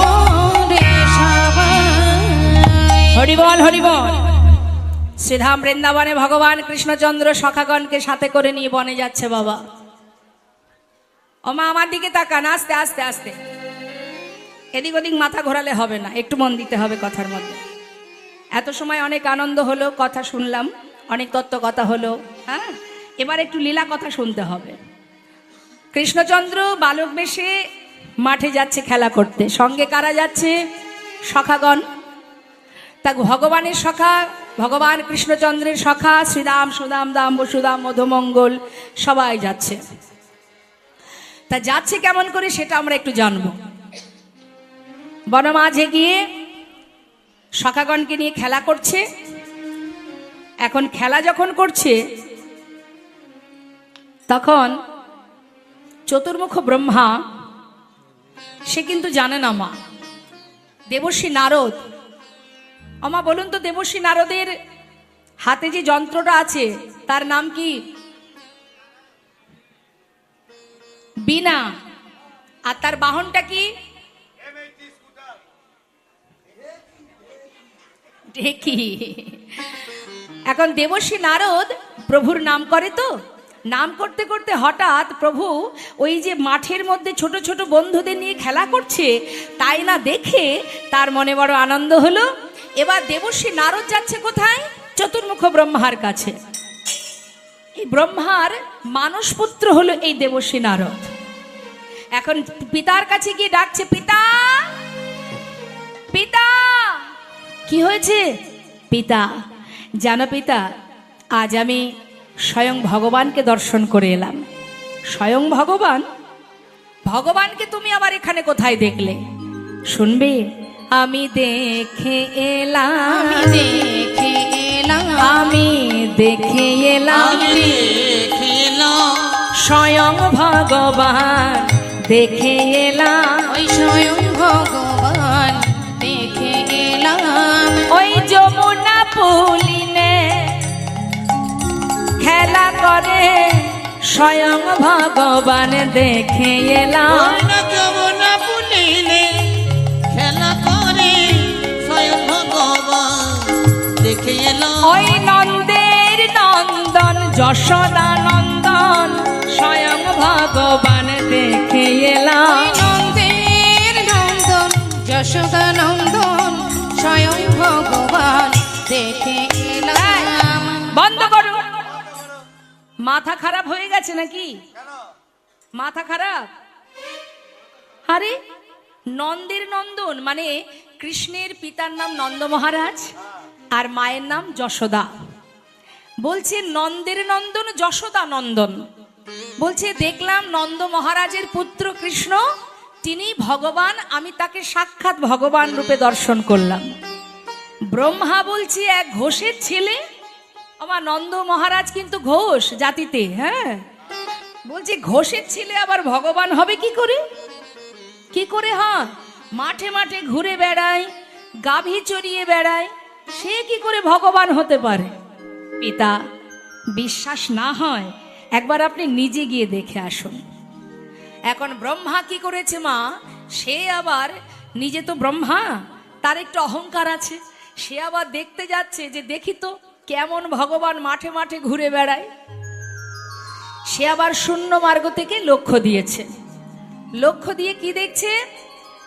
রে সবাই হরি বল হরি বল শ্রীধাম বৃন্দাবনে ভগবান কৃষ্ণচন্দ্র সখাগণকে সাথে করে নিয়ে বনে যাচ্ছে বাবা ওমা আমার দিকে তাকান আস্তে আস্তে আস্তে এদিক ওদিক মাথা ঘোরালে হবে না একটু মন দিতে হবে কথার মধ্যে এত সময় অনেক আনন্দ হলো কথা শুনলাম অনেক তত্ত্ব কথা হলো হ্যাঁ এবার একটু লীলা কথা শুনতে হবে কৃষ্ণচন্দ্র বালক বেশে মাঠে যাচ্ছে খেলা করতে সঙ্গে কারা যাচ্ছে সখাগণ তা ভগবানের সখা ভগবান কৃষ্ণচন্দ্রের সখা শ্রীরাম সুদাম দাম বসুদাম মধুমঙ্গল সবাই যাচ্ছে তা যাচ্ছে কেমন করে সেটা আমরা একটু জানবো বনমাঝে গিয়ে সখাগণকে নিয়ে খেলা করছে এখন খেলা যখন করছে তখন চতুর্মুখ ব্রহ্মা সে কিন্তু জানে না মা দেবর্ষী নারদ আমা বলুন তো দেবর্ষী নারদের হাতে যে যন্ত্রটা আছে তার নাম কি বীণা আর তার বাহনটা কি ঢেকি এখন দেবর্ষী নারদ প্রভুর নাম করে তো নাম করতে করতে হঠাৎ প্রভু ওই যে মাঠের মধ্যে ছোট ছোট বন্ধুদের নিয়ে খেলা করছে তাই না দেখে তার মনে বড় আনন্দ হলো এবার দেবর্ষী নারদ যাচ্ছে কোথায় চতুর্মুখ ব্রহ্মার কাছে এই ব্রহ্মার মানস পুত্র হলো এই দেবর্ষী নারদ এখন পিতার কাছে গিয়ে ডাকছে পিতা পিতা কি হয়েছে পিতা জানো পিতা আজ আমি স্বয়ং ভগবানকে দর্শন করে এলাম স্বয়ং ভগবান ভগবানকে তুমি আবার এখানে কোথায় দেখলে শুনবে আমি দেখে এলাম আমি দেখে এলাম স্বয়ং ভগবান দেখে এলাম ওই স্বয়ং ভগবান দেখে এলাম ওই যমুনা পুলিনে খেলা করে স্বয়ং ভগবান দেখে এলাম যমুনা পুলিনে খেলা করে স্বয়ং ভগবান দেখে এলাম ওই নন্দের নন্দন যশোদা নন্দন স্বয়ং ভগবান দেখে এলাম নন্দের নন্দন যশোদা নন্দন স্বয়ং ভগবান দেখে এলাম বন্ধ করো মাথা খারাপ হয়ে গেছে নাকি মাথা খারাপ আরে নন্দের নন্দন মানে কৃষ্ণের পিতার নাম নন্দ মহারাজ আর মায়ের নাম যশোদা বলছে নন্দের নন্দন যশোদা নন্দন বলছে দেখলাম নন্দ মহারাজের পুত্র কৃষ্ণ তিনি ভগবান আমি তাকে সাক্ষাৎ ভগবান রূপে দর্শন করলাম ব্রহ্মা বলছে এক ঘোষের ছেলে আমার নন্দ মহারাজ কিন্তু ঘোষ জাতিতে, হ্যাঁ, বলছে ঘোষের ছেলে আবার ভগবান হবে কি করে? কি করে হয়? মাঠে মাঠে ঘুরে বেড়ায়, গাভী চড়িয়ে বেড়ায়, সে কি করে ভগবান হতে পারে? পিতা, বিশ্বাস না হয় একবার আপনি নিজে গিয়ে দেখে আসুন। এখন ব্রহ্মা কি করেছে মা, সে আবার নিজে তো ব্রহ্মা, তার একটু অহংকার আছে, সে আবার দেখতে যাচ্ছে যে দেখি তো কেমন ভগবান মাঠে মাঠে ঘুরে বেড়ায়। সে আবার শূন্য মার্গ থেকে লক্ষ্য দিয়েছে। লক্ষ্য দিয়ে কি দেখছে,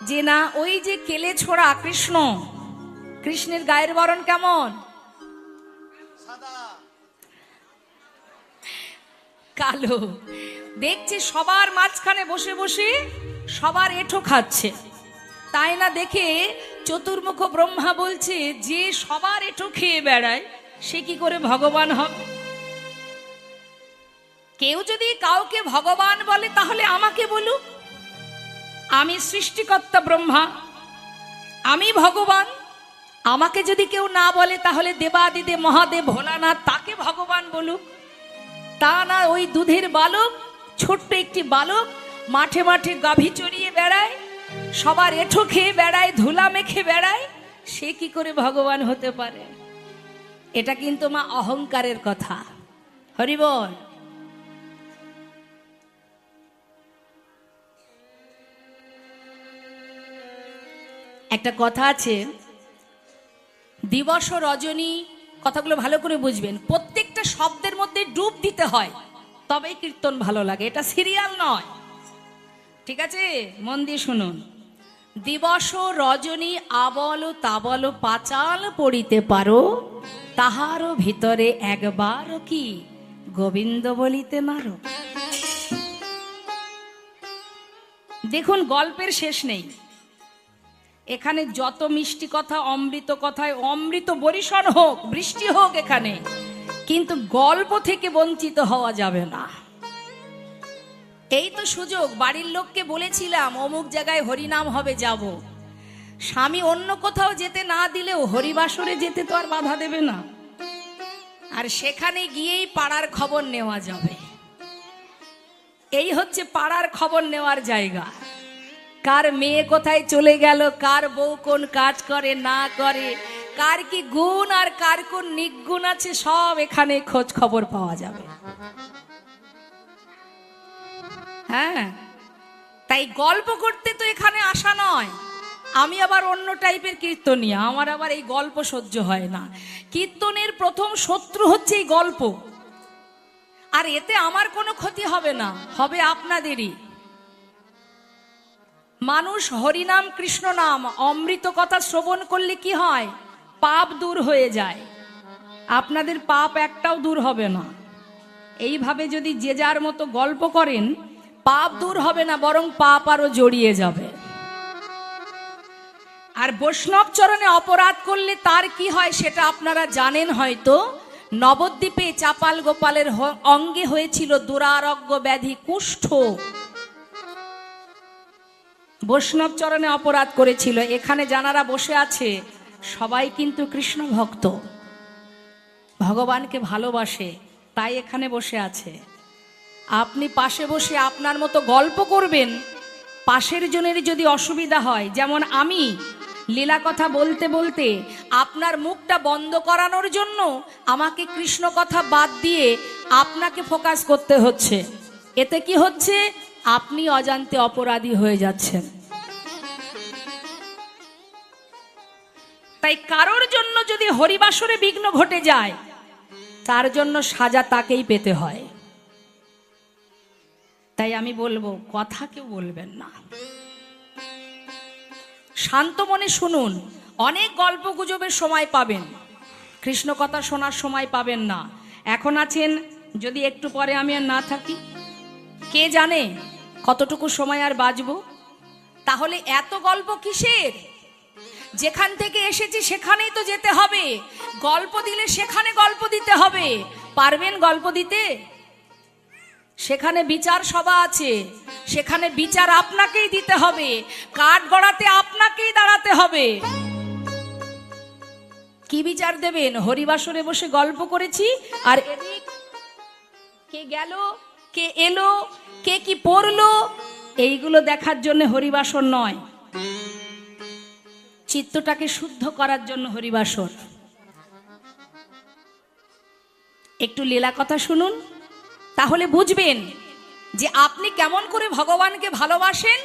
যে না ওই যে কেলে ছোড়া কৃষ্ণ, কৃষ্ণের গায়ের বরণ কেমন? কালো। দেখছে সবার মাঝখানে বসে বসে সবার এঁঠো খাচ্ছে। তাই না দেখে চতুর্মুখ ব্রহ্মা বলছে, যে সবার এঁঠো খেয়ে বেড়ায় সে কি করে ভগবান হবে? কেউ যদি কাউকে ভগবান বলে তাহলে আমাকে বলুক, আমি সৃষ্টিকর্তা ব্রহ্মা, আমি ভগবান। আমাকে যদি কেউ না বলে তাহলে দেবাদিদেব মহাদেব ভোলানাথ তাকে ভগবান বলুক। তা না, ওই দুধের বালক, ছোট্ট একটি বালক মাঠে মাঠে গাভী চড়িয়ে বেড়ায়, সবার এঁঠো খেয়ে বেড়ায়, ধুলা মেখে বেড়ায়, সে কি করে ভগবান হতে পারে? এটা কিন্তু মা অহংকারের কথা। হরি বল। একটা কথা আছে, দিবস রজনী, কথাগুলো ভালো করে বুঝবেন, প্রত্যেকটা শব্দের মধ্যে ডুব দিতে হয় তবেই কীর্তন ভালো লাগে, এটা সিরিয়াল নয়, ঠিক আছে? মন দিয়ে শুনুন। দিবস রজনী আবল তাবল পাচাল পড়িতে পারো, তাহারও ভিতরে একবার কি গোবিন্দ বলিতে মারো। দেখুন, গল্পের শেষ নেই। এখানে যত মিষ্টি কথা, অমৃত কথায় অমৃত বরিশন হোক, বৃষ্টি হোক এখানে, কিন্তু গল্প থেকে বঞ্চিত হওয়া যাবে না। এই তো সুযোগ। বাড়ির লোককে বলেছিলাম অমুক জায়গায় হরিনাম হবে, যাব। স্বামী অন্য কোথাও যেতে না দিলেও হরিবাসরে যেতে তো আর বাধা দেবে না, আর সেখানে গিয়েই পাড়ার খবর নেওয়া যাবে। এই হচ্ছে পাড়ার খবর নেওয়ার জায়গা। কার মেয়ে কোথায় চলে গেল, কার বউ কোন কাজ করে না করে, কার কি গুণ আর কার কোন নির্গুণ আছে, সব এখানে খোঁজ খবর পাওয়া যাবে। হ্যাঁ, তাই গল্প করতে তো এখানে আসা নয়। আমি আবার অন্য টাইপের কীর্তনিয়া, আমার আবার এই গল্প সহ্য হয় না। কীর্তনের প্রথম শত্রু হচ্ছে এই গল্প, আর এতে আমার কোনো ক্ষতি হবে না, হবে আপনাদেরই। মানুষ হরিনাম কৃষ্ণ নাম অমৃত কথা শ্রবণ করলে কি হয়, পাপ দূর হয়ে যায়। আপনাদের পাপ একটাও দূর হবে না। এইভাবে যদি যে যার মতো গল্প করেন, পাপ দূর হবে না, বরং পাপ আরো জড়িয়ে যাবে। আর বৈষ্ণব চরণে অপরাধ করলে তার কি হয় সেটা আপনারা জানেন হয়তো। নবদ্বীপে চাপাল গোপালের অঙ্গে হয়েছিল দুরারোগ্য ব্যাধি কুষ্ঠ। বৈষ্ণব চরণে অপরাধ করেছিল। এখানে যারা বসে আছে সবাই কিন্তু কৃষ্ণ ভক্ত, ভগবানকে ভালোবাসে, তাই এখানে বসে আছে। আপনি পাশে বসে আপনার মতো গল্প করবেন, পাশের জনের যদি অসুবিধা হয়, যেমন আমি লীলা কথা বলতে বলতে আপনার মুখটা বন্ধ করানোর জন্য আমাকে কৃষ্ণ কথা বাদ দিয়ে আপনাকে ফোকাস করতে হচ্ছে। এতে কি হচ্ছে, আপনি অজান্তে অপরাধী হয়ে যাচ্ছেন। তাই কারোর জন্য যদি হরিবাসরে বিঘ্ন ঘটে যায়, তার জন্য সাজা তাকেই পেতে হয়। তাই আমি বলবো, কথা কেউ বলবেন না, শান্ত মনে শুনুন। অনেক গল্প গুজবের সময় পাবেন, কৃষ্ণ কথা শোনার সময় পাবেন না। এখন আছেন, যদি একটু পরে আমি আর না থাকি, কে জানে কতটুকু সময় আর বাঁচব। তাহলে এত গল্প কিসের? যেখান থেকে এসেছি সেখানেই তো যেতে হবে। গল্প দিলে সেখানে গল্প দিতে হবে। পারবেন গল্প দিতে? সেখানে বিচার সভা আছে, সেখানে বিচার আপনাকেই দিতে হবে, কাঠ গড়াতে আপনাকেই দাঁড়াতে হবে। কি বিচার দেবেন? হরিবাসরে বসে গল্প করেছি, আর এদিক কে গেল, কে এলো, কে কি পড়লো, এইগুলো দেখার জন্য হরিবাসর নয়। চিত্তটাকে শুদ্ধ করার জন্য হরিবাসর। একটু লীলা কথা শুনুন, তাহলে বুঝবেন যে আপনি কেমন করে ভগবানকে ভালোবাসেন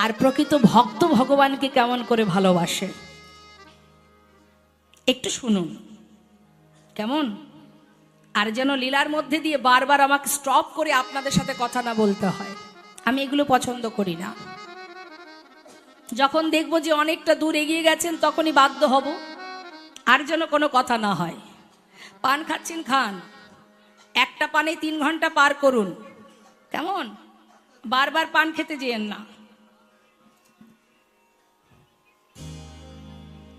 আর প্রকৃত ভক্ত ভগবানকে কেমন করে ভালোবাসে। একটু শুনুন কেমন। আর যেন লীলার মধ্যে দিয়ে বারবার আমাকে স্টপ করে আপনাদের সাথে কথা না বলতে হয়, আমি এগুলো পছন্দ করি না। যখন দেখব যে অনেকটা দূর এগিয়ে গেছেন তখনই বাধ্য হব, আর যেন কোনো কথা না হয়। পান খাচ্ছেন খান, একটা পানে 3 ঘন্টা পার করুন, কেমন? বারবার পান খেতে যেয়েন না।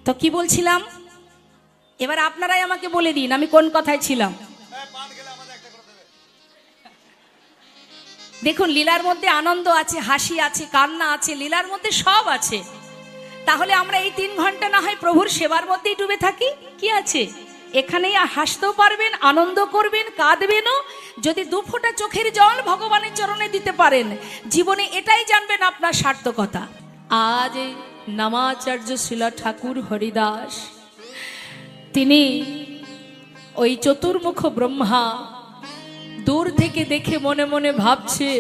তো কি বলছিলাম, এবার আপনারাই আমাকে বলে দিন আমি কোন কথায় ছিলাম। দেখুন, লীলার মধ্যে আনন্দ আছে, হাসি আছে, কান্না আছে, লীলার মধ্যে সব আছে। তাহলে আমরা এই 3 ঘন্টা না হয় প্রভুর সেবার মধ্যেই ডুবে থাকি, কি আছে? এখানেই হাসতেও পারবেন, আনন্দ করবেন, কাঁদবেনও। যদি 2 ফোঁটা চোখের জল ভগবানের চরণে দিতে পারেন, জীবনে এটাই জানবেন আপনার সার্থকতা। আজ নামাচার্য শিলা ঠাকুর হরিদাস, তিনি ওই চতুর্মুখ ব্রহ্মা দূর থেকে দেখে মনে মনে ভাবছে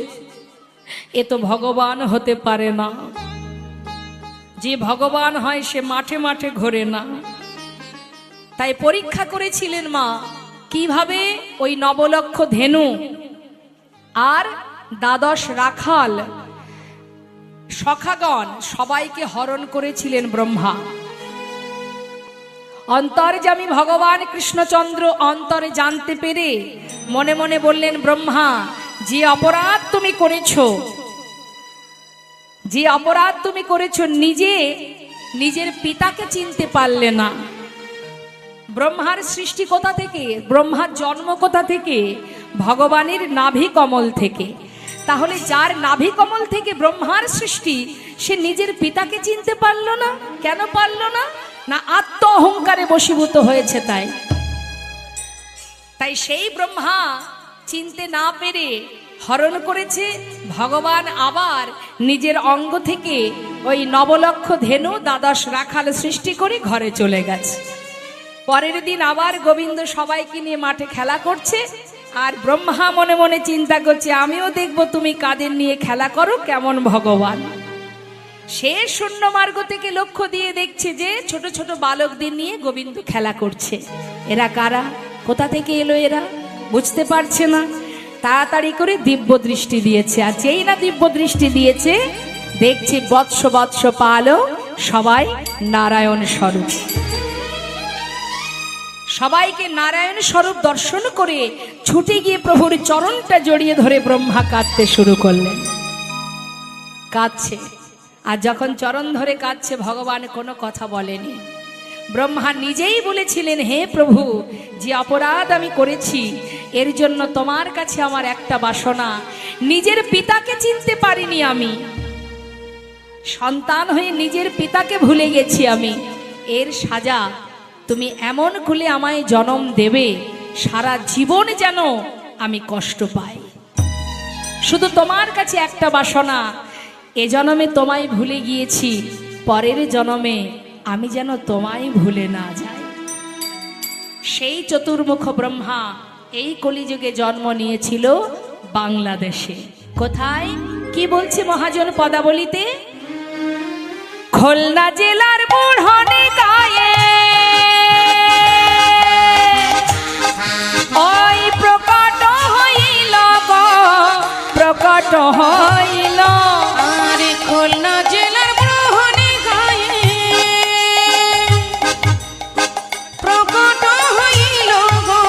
এ তো ভগবান হতে পারে না। যে ভগবান হয় সে মাঠে মাঠে ঘোরে না। তাই পরীক্ষা করেছিলেন মা, কিভাবে ওই 9 লক্ষ ধেনু আর 12 রাখাল সখাগণ সবাইকে হরণ করেছিলেন ব্রহ্মা। অন্তর্যামী ভগবান কৃষ্ণচন্দ্র অন্তরে জানতে পেরে মনে মনে বললেন, ব্রহ্মা, যে অপরাধ তুমি করেছো, যে অপরাধ তুমি করেছো, নিজের পিতাকে চিনতে পারলে না। ব্রহ্মার সৃষ্টি কোথা থেকে? ব্রহ্মার জন্ম কোথা থেকে? ভগবানের নাভি কমল থেকে। তাহলে যার নাভি কমল থেকে ব্রহ্মার সৃষ্টি, সে নিজের পিতাকে চিনতে পারলো না। কেন পারলো না? না আত্ম অহংকারে বশীভূত হয়েছে। তাই সেই ব্রহ্মা চিনতে না পেরে হরণ করেছে। ভগবান আবার নিজের অঙ্গ থেকে ওই 9 লক্ষ ধেনু 12 রাখাল সৃষ্টি করে ঘরে চলে গেছে। পরের দিন আবার গোবিন্দ সবাইকে নিয়ে মাঠে খেলা করছে, আর ব্রহ্মা মনে মনে চিন্তা করছে, আমিও দেখব তুমি কাদের নিয়ে খেলা করো, কেমন ভগবান। সে শূন্য মার্গ থেকে লক্ষ্য দিয়ে দেখছে যে ছোট ছোট বালকদের নিয়ে গোবিন্দ খেলা করছে। এরা কারা, কোথা থেকে এলো এরা, বুঝতে পারছে না। তাড়াতাড়ি করে দিব্য দৃষ্টি দিয়েছে, আর যেই না দিব্য দৃষ্টি দিয়েছে, দেখছে বৎস বৎস পালো সবাই নারায়ণ স্বরূপ। সবাইকে নারায়ণ স্বরূপ দর্শন করে ছুটে গিয়ে প্রভুর চরণটা জড়িয়ে ধরে ব্রহ্মা কাঁদতে শুরু করলেন। কাঁদছে, আর যখন চরণ ধরে কাঁদছে, ভগবান কোনো কথা বলেনি। ব্রহ্মা নিজেই বলেছিলেন, হে প্রভু, যে অপরাধ আমি করেছি, এর জন্য তোমার কাছে আমার একটা বাসনা, নিজের পিতাকে চিনতে পারিনি আমি। সন্তান হয়ে নিজের পিতাকে ভুলে গেছি আমি। এর সাজা তুমি এমন কুলে আমায় জন্ম দেবে, সারা জীবন যেন আমি কষ্ট পাই। শুধু তোমার কাছে একটা বাসনা, এ জন্মে তোমায় ভুলে গিয়েছি, পরের জন্মে আমি যেন তোমায় ভুলে না যাই। সেই চতুর্মুখ ব্রহ্মা এই কলিযুগে জন্ম নিয়েছিল বাংলাদেশে। কোথায়? কি বলছে মহাজন পদাবলিতে? খুলনা জেলার বুড়হনে গায়ে ওই প্রকট হইল গো, প্রকট হইল। আরে খুলনা জেলার বুড়হনে গায়ে প্রকট হইল গো,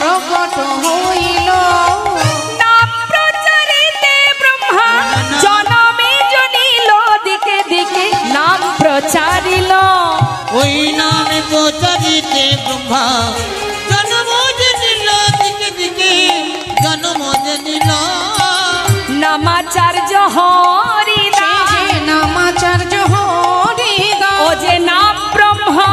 প্রকট হইল। নাম প্রচারিতে ব্রহ্মা জনমে জনিল, দিকে দিকে নাম প্রচারিল। ওই নামে প্রচারিতে ব্রহ্মা জন্ম জনিল, দিকে দিকে জন্ম জনিল। নামাচার্য হরিদাস, নামাচার্য হরিদাস, ও যে নাম ব্রহ্মা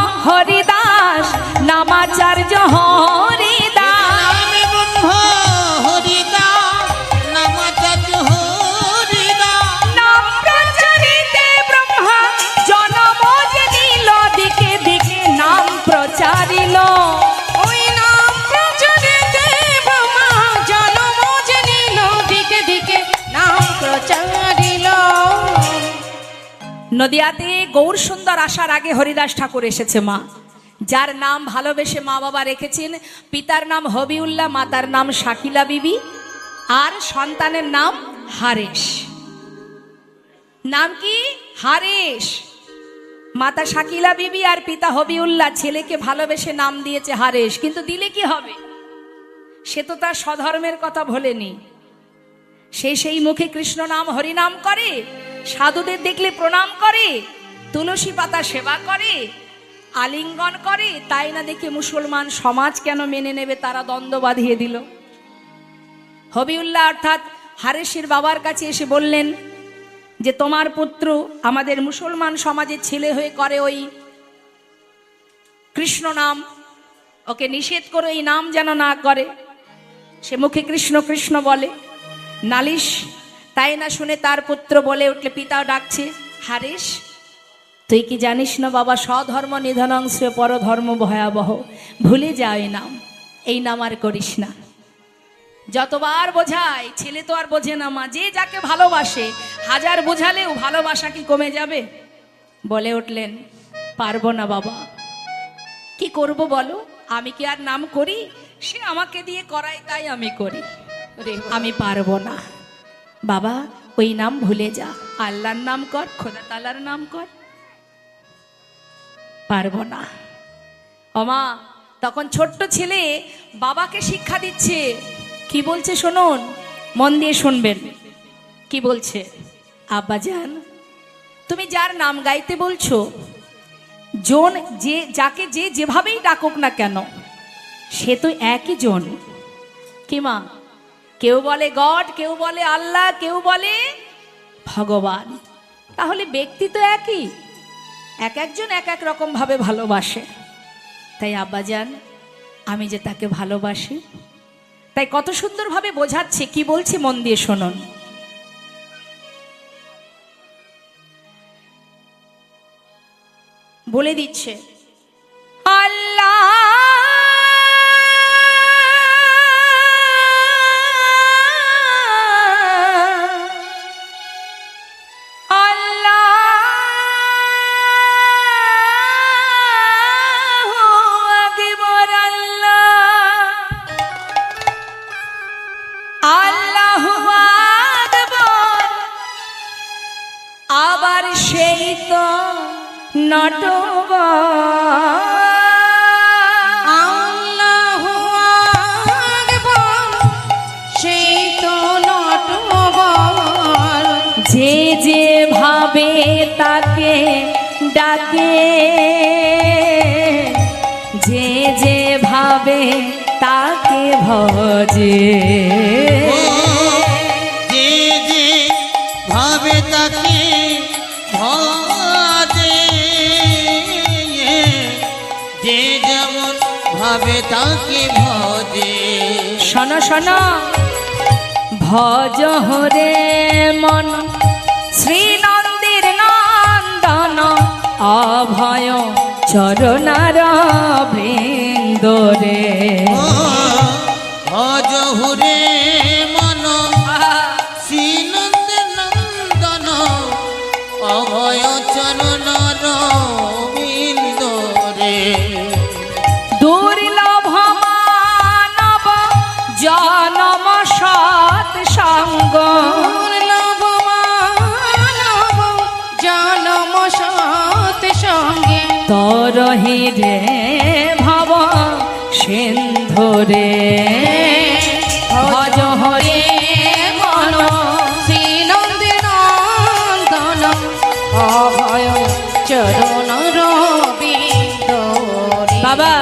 নদিয়াতে গৌর সুন্দর আসার আগে হরিদাস ঠাকুর এসেছে মা, যার নাম ভালোবেসে মা বাবা রেখেছেন। পিতার নাম হবিউল্লাহ, মাতার নাম শাকিলা বিবি, আর সন্তানের নাম হারেশ। নাম কি? হারেশ। মাতা শাকিলা বিবি আর পিতা হবিউল্লাহ ছেলেকে ভালোবেসে নাম দিয়েছে হারেশ। কিন্তু দিলে কি হবে? সে তো তার স্বধর্মের কথা ভোলেনি। সেই মুখে কৃষ্ণ নাম হরিনাম করে, সাধুদের দেখলে প্রণাম করে, তুলসী পাতা সেবা করে, আলিঙ্গন করে। তাই না দেখে মুসলমান সমাজ কেন মেনে নেবে? তারা দ্বন্দ্ব বাঁধিয়ে দিল। হবিউল্লাহ অর্থাৎ হারেশের বাবার কাছে এসে বললেন যে তোমার পুত্র আমাদের মুসলমান সমাজের ছেলে হয়ে করে ওই কৃষ্ণ নাম, ওকে নিষেধ করো, এই নাম যেন না করে। সে মুখে কৃষ্ণ কৃষ্ণ বলে, নালিশ তাই না শুনে তার পুত্র বলে উঠলে, পিতাও ডাকছে, হারেশ তুই কি জানিস না বাবা, স্বধর্ম নিধনাংশ পরধর্ম ভয়াবহ, ভুলে যাও এই নাম আর করিস না। যতবার বোঝায় ছেলে তো আর বোঝে না মা, যে যাকে ভালোবাসে হাজার বোঝালেও ভালোবাসা কি কমে যাবে? বলে উঠলেন, পারবো না বাবা, কি করব বলো, আমি কি আর নাম করি? সে আমাকে দিয়ে করাই তাই আমি করি, আমি পারবো না। বাবা ওই নাম ভুলে যা, আল্লাহর নাম কর, খোদা তাআলার নাম কর। পারবো না। ওমা তখন ছোট্ট ছেলে বাবাকে শিক্ষা দিচ্ছে। কি বলছে শুনুন, মন দিয়ে শুনবেন। কি বলছে? আব্বাজান তুমি যার নাম গাইতে বলছো, জন যে যাকে যে যেভাবেই ডাকুক না কেন, সে তো একই জন। কি মা? কেউ বলে গড, কেউ বলে আল্লাহ, কেউ বলে ভগবান। তাহলে ব্যক্তি তো একই, এক একজন এক এক রকম ভাবে ভালোবাসে। তাই আব্বাজান আমি যে তাকে ভালোবাসি, তাই কত সুন্দরভাবে বোঝাচ্ছে। কি বলছে মন দিয়ে শুনুন। বলে দিচ্ছে, আল্লাহ আবার সেই তো নটবর, আল্লাহু আকবার, সেই তো নটবর। যে যেভাবে তাকে ডাকে, যে যেভাবে তাকে ভজে, যে যে ভাবে তাকে ভজে, যে যেমন ভাবে তাকে ভজে। শোনো শোনো, ভজ হরে মন শ্রীনন্দের নন্দন, অভয় চরণার বৃন্দরে। ভজ হরে মন শ্রীনন্দের নন্দন, অভয় চরণর বিন্দরে। দুর্লভ মানব জনম সৎ সঙ্গ, দুর্লভ মানব জনম সৎ সঙ্গে, তরহি রে ভব সিন্ধুরে। ভজ হরে মন শ্রীনন্দের নন্দন, অভয় চরণ রবিন্দরে। বাবা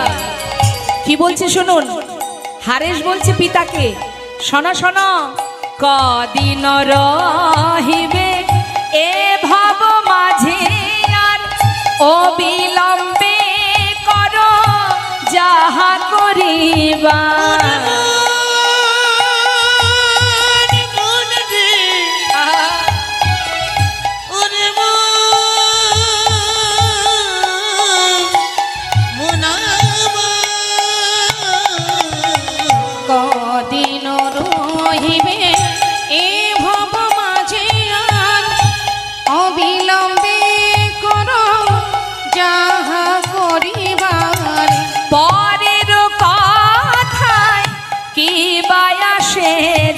কি বলছে শুনুন। হারেশ বলছে পিতাকে, শোনো শোনো, কদিন রহিবে এ ভাব মাঝে, আর অবিলম্বে কর যাহা করিবা। কদিন রহিবে এ ভব মাঝে, আর পরের কথায় কি বায়াসে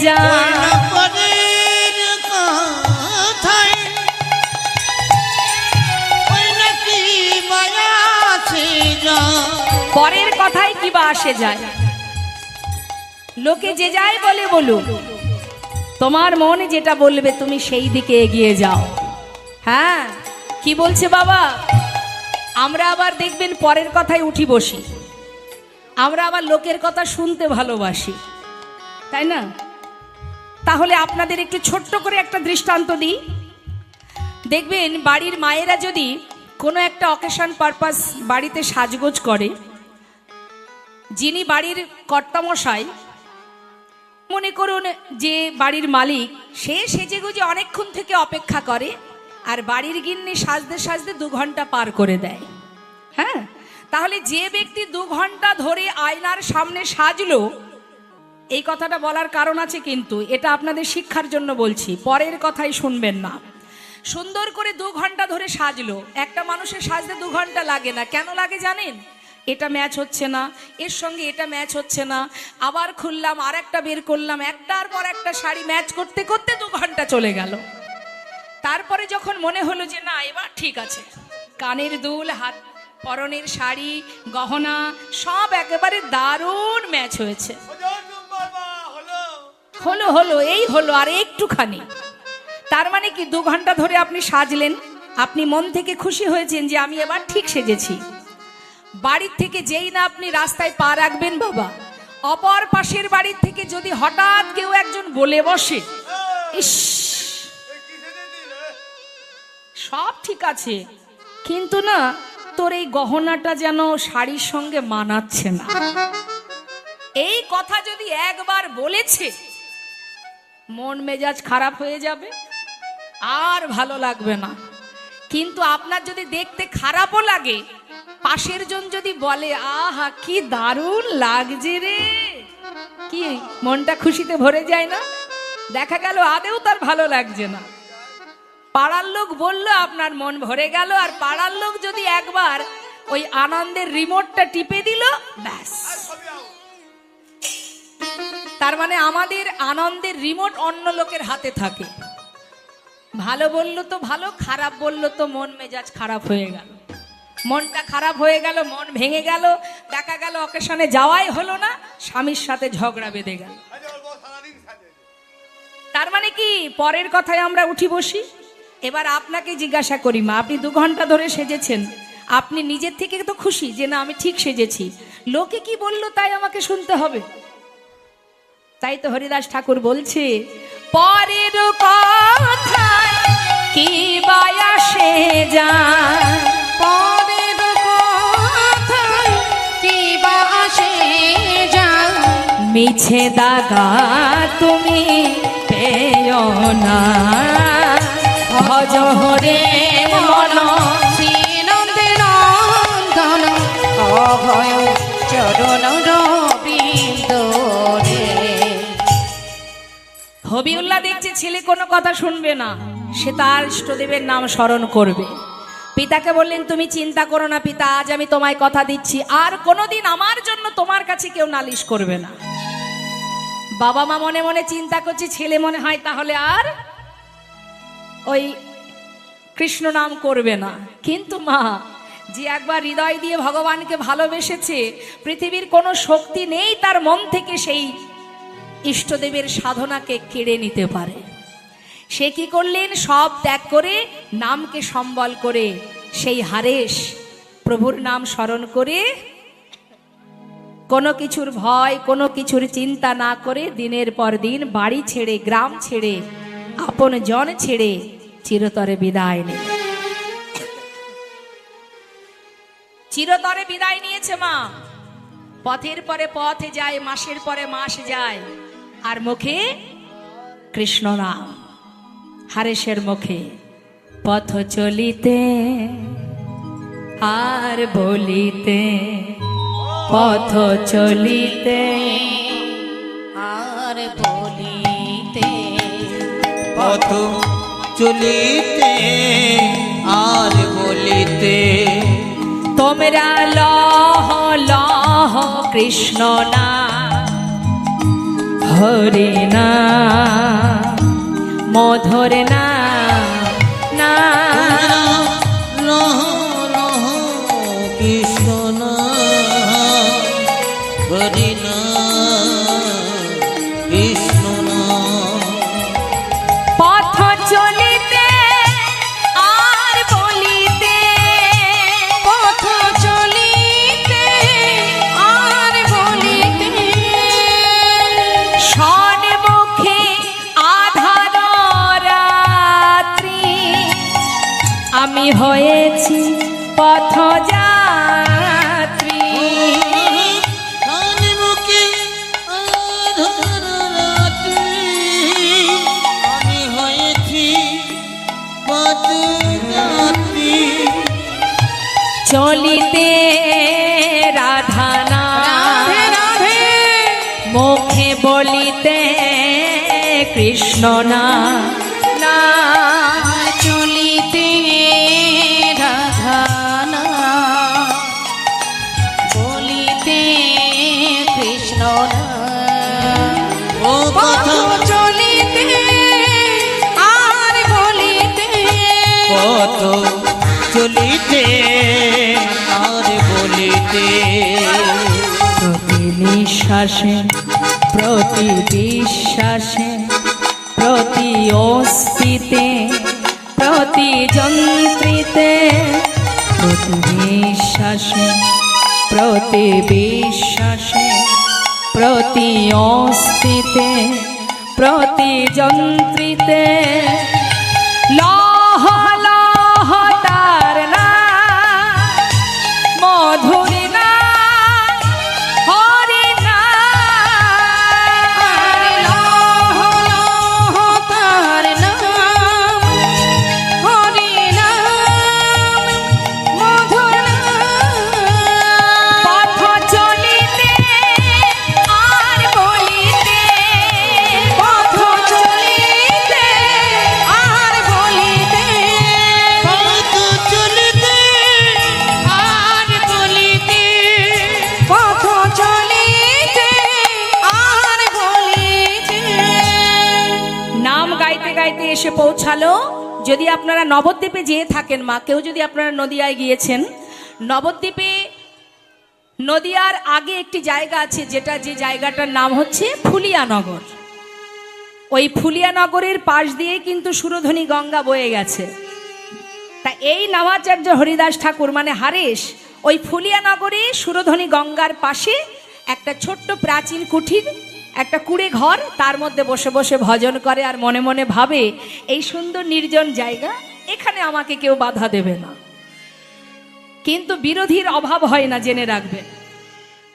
যায় পরের কথায় ওই নাকি মায়া আছে যায়। পরের কথায় কি বা আসে যায়, লোকে যে যায় বলে বলুক, তোমার মন যেটা বলবে তুমি সেই দিকে এগিয়ে যাও। হ্যাঁ, কি বলছে বাবা? আমরা আবার দেখবেন পরের কথায় উঠি বসি, আমরা আবার লোকের কথা শুনতে ভালোবাসি, তাই না? তাহলে আপনাদের একটু ছোট্ট করে একটা দৃষ্টান্ত দিই। দেখবেন বাড়ির মায়েরা যদি কোনো একটা অকেশন পারপাস বাড়িতে সাজগোজ করে, যিনি বাড়ির কর্তামশাই, মনে করুন যে বাড়ির মালিক, সে সেজেগুজে অনেকক্ষণ থেকে অপেক্ষা করে, আর বাড়ির গিন্নি সাজতে সাজতে 2 ঘন্টা পার করে দেয়। হ্যাঁ, তাহলে যে ব্যক্তি 2 ঘন্টা ধরে আয়নার সামনে সাজলো, এই কথাটা বলার কারণ আছে, কিন্তু এটা আপনাদের শিক্ষার জন্য বলছি, পরের কথাই শুনবেন না। সুন্দর করে 2 ঘন্টা ধরে সাজলো, একটা মানুষের সাজতে 2 ঘন্টা লাগে না। কেন লাগে জানেন? এটা ম্যাচ হচ্ছে না, এর সঙ্গে এটা ম্যাচ হচ্ছে না, আবার খুললাম আর একটা বের করলাম, একটার পর একটা শাড়ি ম্যাচ করতে করতে 2 ঘন্টা চলে গেল। তারপরে যখন মনে হলো যে না এবার ঠিক আছে, কানের দুল, হাত পরনের শাড়ি, গহনা সব একেবারে দারুণ ম্যাচ হয়েছে, হলো হলো এই হলো আর একটুখানি। তার মানে কি 2 ঘন্টা ধরে আপনি সাজলেন, আপনি মন থেকে খুশি হয়েছেন যে আমি এবার ঠিক সেজেছি। বাড়ির থেকে যেই না আপনি রাস্তায় পা রাখবেন বাবা, অপর পাশের বাড়ির থেকে যদি হঠাৎ কেউ একজন বলে বসে, ইস সব ঠিক আছে কিন্তু না তোর এই গহনাটা যেন শাড়ির সঙ্গে মানাচ্ছে না, এই কথা যদি একবার বলেছে, মন মেজাজ খারাপ হয়ে যাবে, আর ভালো লাগবে না। কিন্তু আপনার যদি দেখতে খারাপও লাগে, পাশের জন যদি বলে আহা কি দারুণ লাগছে রে, কি মনটা খুশিতে ভরে যায় না? দেখা গেল আদেও তার ভালো লাগছে না, পাড়ার লোক বলল আপনার মন ভরে গেল, আর পাড়ার লোক যদি একবার ওই আনন্দের রিমোটটা টিপে দিল, ব্যাস। তার মানে আমাদের আনন্দের রিমোট অন্য লোকের হাতে থাকে। ভালো বলল তো ভালো, খারাপ বলল তো মন মেজাজ খারাপ হয়ে গেল, মনটা খারাপ হয়ে গেল, মন ভেঙে গেল, দেখা গেল অকেশনে যাওয়াই হলো না, স্বামীর সাথে ঝগড়া বেঁধে গেল। তার মানে কি পরের কথায় আমরা উঠি বসি। এবার আপনাকে জিজ্ঞাসা করি মা, আপনি 2 ঘন্টা ধরে সেজেছেন, আপনি নিজের থেকে তো খুশি যে না আমি ঠিক সেজেছি, লোকে কি বললো তাই আমাকে শুনতে হবে? তাই তো হরিদাস ঠাকুর বলছে, পরের কথায় কি বায়াসে যায়, পরের কথায় কি বা আসে যায়, মিছে দাগা তুমি পেও না, ভজ হরে মন শ্রীনন্দে নন্দন অভয় চরণ বৃন্দ রে। হবিউল্লাহ দেখছে ছেলে কোনো কথা শুনবে না, সে তার ইষ্টদেবের নাম স্মরণ করবে। পিতাকে বললেন তুমি চিন্তা করো না পিতা, আজ আমি তোমায় কথা দিচ্ছি আর কোনোদিন আমার জন্য তোমার কাছে কেউ নালিশ করবে না। বাবা মা মনে মনে চিন্তা করছে, ছেলে মনে হয় তাহলে আর ওই কৃষ্ণ নাম করবে না। কিন্তু মা যে একবার হৃদয় দিয়ে ভগবানকে ভালোবেসেছে, পৃথিবীর কোনো শক্তি নেই তার মন থেকে সেই ইষ্টদেবের সাধনাকে কেড়ে নিতে পারে। সে কি করলেন, সব ত্যাগ করে নামকে সম্বল করে সেই হারেশ প্রভুর নাম স্মরণ করে কোনো কিছুর ভয় কোনো কিছুর চিন্তা না করে দিনের পর দিন বাড়ি ছেড়ে গ্রাম ছেড়ে আপন জন ছেড়ে চিরতরে বিদায় নিয়ে চিরতরে বিদায় নিয়েছে মা। পথের পরে পথে যায়, মাসের পরে মাস যায়, আর মুখে কৃষ্ণ নাম, হারেশের মুখে পথ চলিতে আর বলিতে, পথ চলিতে আর বলিতে, পথ চলিতে আর বলিতে, তোমরা লহ লহ কৃষ্ণ না হরে না মধুর না না রহ রহ কৃষ্ণ না হরি না কৃষ্ণ না পথ চলিতে আর বলিতে পথ চলিতে আর বলিতে সন্মুখে আধার রাত্রি আমি হয়েছি পথযাত্রী মুখে আধার রাত্রি আমি হয়েছি পথযাত্রী চলিতে রাধানা রাধে রাধে মুখে বলিতে কৃষ্ণ না না চলিতে রাধানা বলিতে কৃষ্ণ না ও পথ কথা চলিতে আর বলিতে কত চলিতে আর বলিতে প্রতি নিঃশ্বাসে প্রতি বিশ্বাসে প্রতি অস্তিতে প্রতি যন্ত্রিতে প্রতি নিঃশ্বাসে প্রতি বিশ্বাসে প্রতি অস্তিতে প্রতি যন্ত্রিতে লহ লহ তার না মধুরী না হরি না লহ লহ তার নাম হরি নাম মধুর নাম পথ চলিতে আর বলিতে পথ চলিতে আর বলিতে পথ চলিতে আর বলিতে পথ চলিতে আর বলিতে নাম গাইতে গাইতে এসে পৌঁছালো। যদি আপনারা নবদ্বীপে যেয়ে থাকেন মা, কেউ যদি আপনারা নদিয়ায় গিয়েছেন, নবদ্বীপে নদিয়ার আগে একটি জায়গা আছে, যে জায়গাটার নাম হচ্ছে ফুলিয়ানগর। ওই ফুলিয়ানগরের পাশ দিয়ে কিন্তু সুরধনী গঙ্গা বয়ে গেছে। তা এই নবাচার্য হরিদাস ঠাকুর মানে হারেশ ওই ফুলিয়ানগরে সুরধনী গঙ্গার পাশে একটা ছোট্ট প্রাচীন কুঠির, একটা কুড়ে ঘর, তার মধ্যে বসে বসে ভজন করে আর মনে মনে ভাবে এই সুন্দর নির্জন জায়গা, এখানে আমাকে কেউ বাধা দেবে না। কিন্তু বিরোধীর অভাব হয় না, জেনে রাখবেন।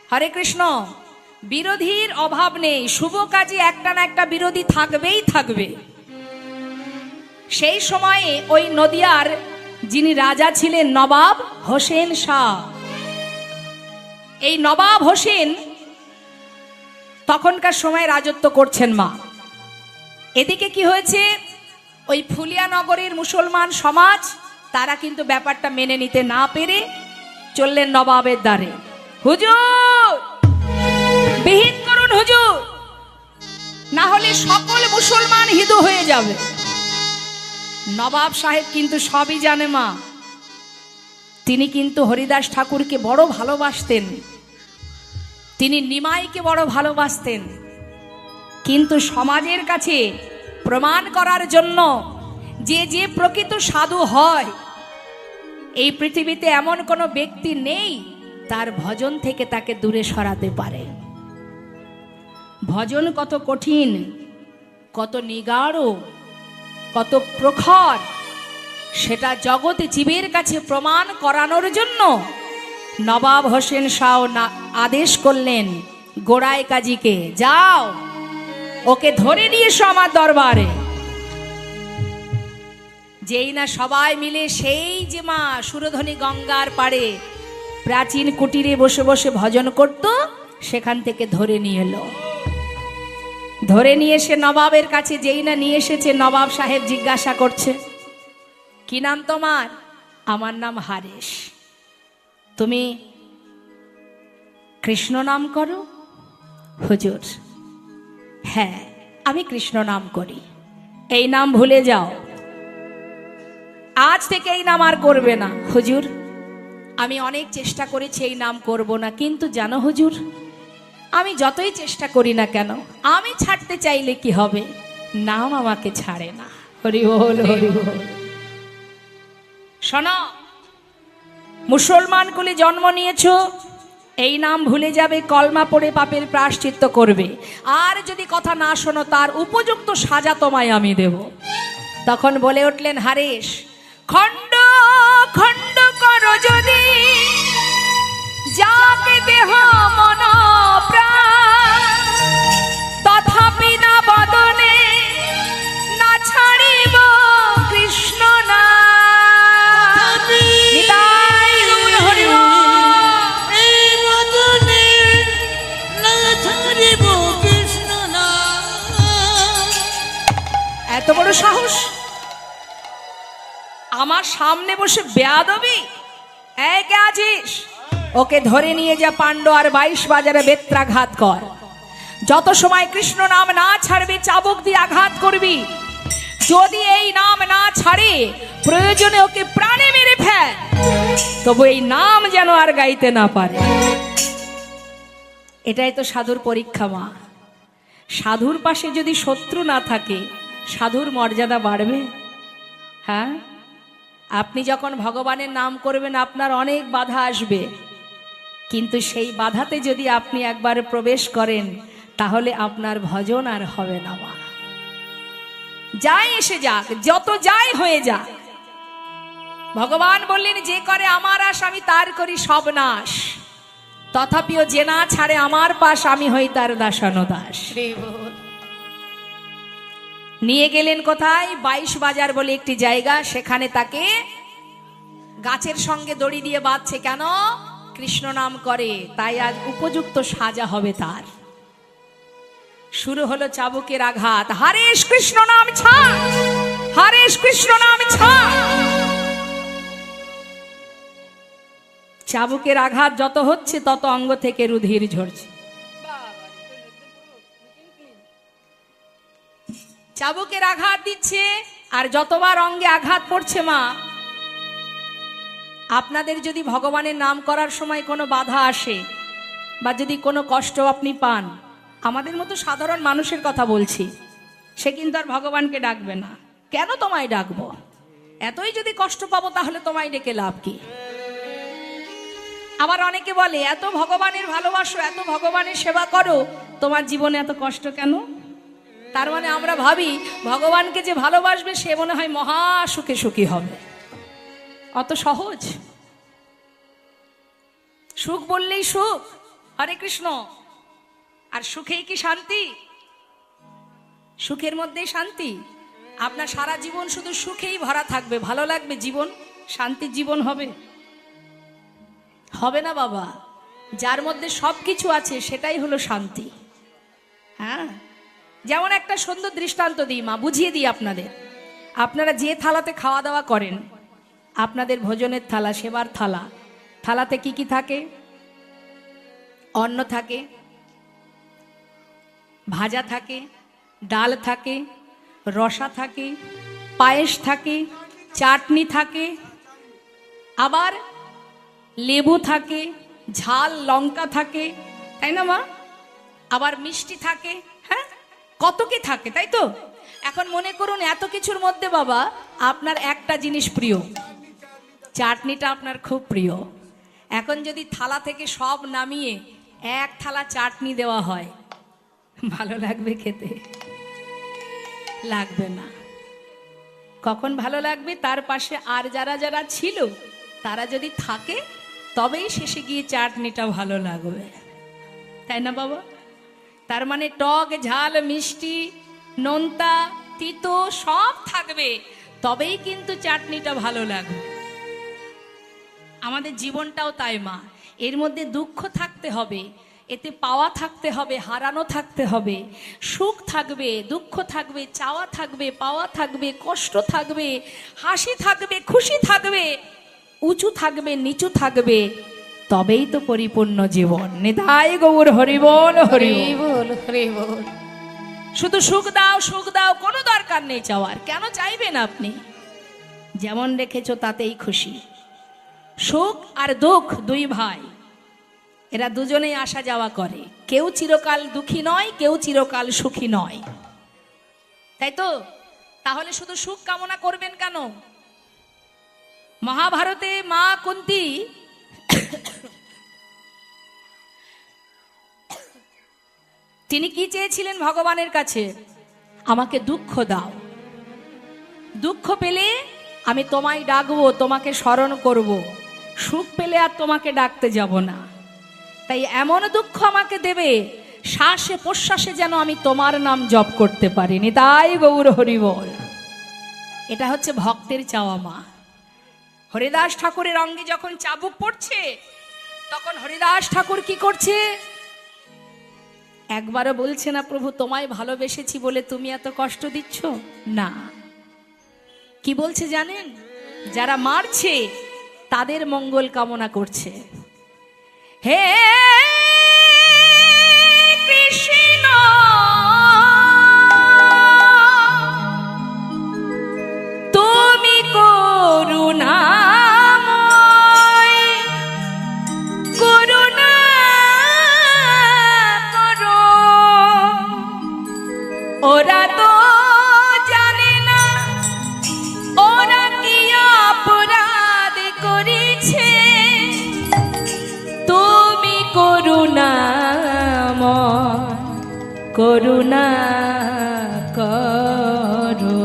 হরে কৃষ্ণ, বিরোধীর অভাব নেই, শুভ কাজে একটা না একটা বিরোধী থাকবেই থাকবে। সেই সময়ে ওই নদিয়ার যিনি রাজা ছিলেন নবাব হোসেন শাহ, এই নবাব হোসেন তখনকার সময় রাজত্ব করছেন মা। এদিকে কি হয়েছে, ওই ফুলিয়ানগরের মুসলমান সমাজ তারা কিন্তু ব্যাপারটা মেনে নিতে না পেরে চললেন নবাবের দ্বারে। হুজুর বিহিত করুন হুজুর, না হলে সকল মুসলমান হিন্দু হয়ে যাবে। নবাব সাহেব কিন্তু সবই জানে মা, তিনি কিন্তু হরিদাস ঠাকুরকে বড় ভালোবাসতেন, তিনি নিমাইকে বড় ভালোবাসতেন। কিন্তু সমাজের কাছে প্রমাণ করার জন্য যে যে প্রকৃত সাধু হয়, এই পৃথিবীতে এমন কোনো ব্যক্তি নেই তার ভজন থেকে তাকে দূরে সরাতে পারে। ভজন কত কঠিন, কত নিগাড়, কত প্রখর, সেটা জগৎ জীবের কাছে প্রমাণ করানোর জন্য নবাব হোসেন শাহ আদেশ করলেন গোড়াই কাজীকে, যাও ওকে ধরে নিয়ে এসো আমার দরবারে। যেই না সবাই মিলে সেই যে মা সুরধনী গঙ্গার পাড়ে প্রাচীন কুটিরে বসে বসে ভজন করত, সেখান থেকে ধরে নিয়ে এলো। ধরে নিয়ে এসে নবাবের কাছে যেই না নিয়ে এসেছে, নবাব সাহেব জিজ্ঞাসা করছে, কি নাম তোমার? আমার নাম হারেশ। তুমি কৃষ্ণ নাম করো? হুজুর, হ্যাঁ আমি কৃষ্ণ নাম করি। এই নাম ভুলে যাও, আজ থেকে এই নাম আর করবে না। হুজুর, আমি অনেক চেষ্টা করেছি এই নাম করব না, কিন্তু জানো হুজুর, আমি যতই চেষ্টা করি না কেন, আমি ছাড়তে চাইলে কি হবে, নাম আমাকে ছাড়ে না। হরি বল, হরি বল। শোনো, মুসলমান কুলে জন্ম নিয়েছো, এই নাম ভুলে যাবে, কলমা পড়ে পাপের প্রায়শ্চিত্ত করবে। আর যদি কথা না শোনো, তার উপযুক্ত সাজা তোমায় আমি দেব। তখন বলে উঠলেন হারেশ, খণ্ড খণ্ড করো যদি যাকে দেহ মন প্রাণ, তথাপি না বদনে না ছাড়িব কৃষ্ণ নাম। নিতাই গৌর হরি বল। এই বদনে না ছাড়িব কৃষ্ণ নাম। এত বড় সাহস, আমার সামনে বসে বেয়াদবি! এই কে আছিস? ওকে ধরে নিয়ে যা পাণ্ড আর 22 বাজারে বেত্রাঘাত কর। যত সময় কৃষ্ণ নাম না ছাড়বে, চাবুক দিয়ে আঘাত করবি। যদি এই নাম না ছাড়ে, প্রয়োজনে ওকে প্রাণে মেরে ফেল, তবু এই নাম যেন আর গাইতে না পারে। এটাই তো সাধুর পরীক্ষা মা। সাধুর পাশে যদি শত্রু না থাকে, সাধুর মর্যাদা বাড়বে? হ্যাঁ, আপনি যখন ভগবানের নাম করবেন, আপনার অনেক বাধা আসবে, কিন্তু সেই বাধাতে যদি আপনি একবার প্রবেশ করেন, তাহলে আপনার ভজন আর হবে না মা। যাই এসে যাক, যত যাই হয়ে যাক, ভগবান বললেন যে করে আমার আশ আমি তার করি সব নাশ, তথাপিও যে না ছাড়ে আমার পাশ, আমি হই তার দাসানুদাস। নিয়ে গেলেন কোথায়? 22 বাজার বলে একটি জায়গা, সেখানে তাকে গাছের সঙ্গে দড়ি দিয়ে বাঁধছে। কেন? কৃষ্ণ নাম করে, তাই আজ উপযুক্ত সাজা হবে তার। শুরু হলো চাবুকের আঘাত। হরেশ কৃষ্ণ নাম ছাড়, হরেশ কৃষ্ণ নাম ছাড়। চাবুকের আঘাত যত হচ্ছে, তত অঙ্গ থেকে রুধির ঝরছে। চাবুকের আঘাত দিচ্ছে, আর যতবার অঙ্গে আঘাত পড়ছে মা, আপনাদের যদি ভগবানের নাম করার সময় কোনো বাধা আসে, বা যদি কোনো কষ্ট আপনি পান, আমাদের মতো সাধারণ মানুষের কথা বলছি, সে কিন্তু আর ভগবানকে ডাকবে না। কেন তোমায় ডাকবো? এতই যদি কষ্ট পাবো, তাহলে তোমায় ডেকে লাভ কি? আবার অনেকে বলে, এত ভগবানের ভালোবাসো, এত ভগবানের সেবা করো, তোমার জীবনে এত কষ্ট কেন? তার মানে আমরা ভাবি ভগবানকে যে ভালোবাসবে, সে মনে হয় মহা সুখে সুখী হবে। অত সহজ? সুখ বললেই সুখ, হরে কৃষ্ণ। আর সুখেই কি শান্তি? সুখের মধ্যেই শান্তি? আপনার সারা জীবন শুধু সুখেই ভরা থাকবে, ভালো লাগবে জীবন, শান্তির জীবন হবে? হবে না বাবা। যার মধ্যে সবকিছু আছে, সেটাই হলো শান্তি। হ্যাঁ, যেমন একটা সুন্দর দৃষ্টান্ত দিই মা, বুঝিয়ে দিই আপনাদের। আপনারা যে থালাতে খাওয়া দাওয়া করেন, আপনাদের ভোজনের থালা, সেবার থালা, থালাতে কি কি থাকে? অন্ন থাকে, ভাজা থাকে, ডাল থাকে, রসা থাকে, পায়েস থাকে, চাটনি থাকে, আবার লেবু থাকে, ঝাল লঙ্কা থাকে, তাই না মা? আবার মিষ্টি থাকে। হ্যাঁ, কত কি থাকে, তাই তো? এখন মনে করুন এত কিছুর মধ্যে বাবা আপনার একটা জিনিস প্রিয়, চাটনিটা আপনার খুব প্রিয়। এখন যদি থালা থেকে সব নামিয়ে এক থালা চাটনি দেওয়া হয়, ভালো লাগবে খেতে? লাগবে না। কখন ভালো লাগবে? তার পাশে আর যারা যারা ছিল, তারা যদি থাকে, তবেই শেষে গিয়ে চাটনিটা ভালো লাগবে, তাই না বাবা? তার মানে টক, ঝাল, মিষ্টি, নোনতা, তিতো সব থাকবে, তবেই কিন্তু চাটনিটা ভালো লাগবে। আমাদের জীবনটাও তাই মা, এর মধ্যে দুঃখ থাকতে হবে, এতে পাওয়া থাকতে হবে, হারানো থাকতে হবে, সুখ থাকবে, দুঃখ থাকবে, চাওয়া থাকবে, পাওয়া থাকবে, কষ্ট থাকবে, হাসি থাকবে, খুশি থাকবে, উঁচু থাকবে, নিচু থাকবে, তবেই তো পরিপূর্ণ জীবন। নিতাই গৌর হরিবল হরি হরি বল হরি বল। শুধু সুখ দাও কোনো দরকার নেই চাওয়ার। কেন চাইবেন আপনি? যেমন রেখেছো তাতেই খুশি। সুখ আর দুঃখ দুই ভাই, এরা দুজনেই আসা যাওয়া করে। কেউ চিরকাল দুঃখী নয়, কেউ চিরকাল সুখী নয়, তাই তো? তাহলে শুধু সুখ কামনা করবেন কেন? মহাভারতে মা কুন্তী তিনি কি চেয়েছিলেন ভগবানের কাছে? আমাকে দুঃখ দাও, দুঃখ পেলে আমি তোমায় ডাকবো, তোমাকে স্মরণ করব, সুখ পেলে আর তোমাকে ডাকতে যাব না। তাই এমন দুঃখ আমাকে দেবে, শ্বাসে প্রশ্বাসে যেন আমি তোমার নাম জপ করতে পারিনি। তাই গৌর হরি বল। এটা হচ্ছে ভক্তের চাওয়া মা। হরিদাস ঠাকুরের অঙ্গে যখন চাবুক পড়ছে, তখন হরিদাস ঠাকুর কি করছে? একবারও বলছে না প্রভু তোমায় ভালোবেসেছি বলে তুমি এত কষ্ট দিচ্ছ, না। কি বলছে জানেন? যারা মারছে তাদের মঙ্গল কামনা করছে। হে কৃষ্ণ তুমি করুণাময়, করুণা করো, ওরা তো জানে না ওরা কি অপরাধ করেছে, তুমি করুণাময়, করুণা করো,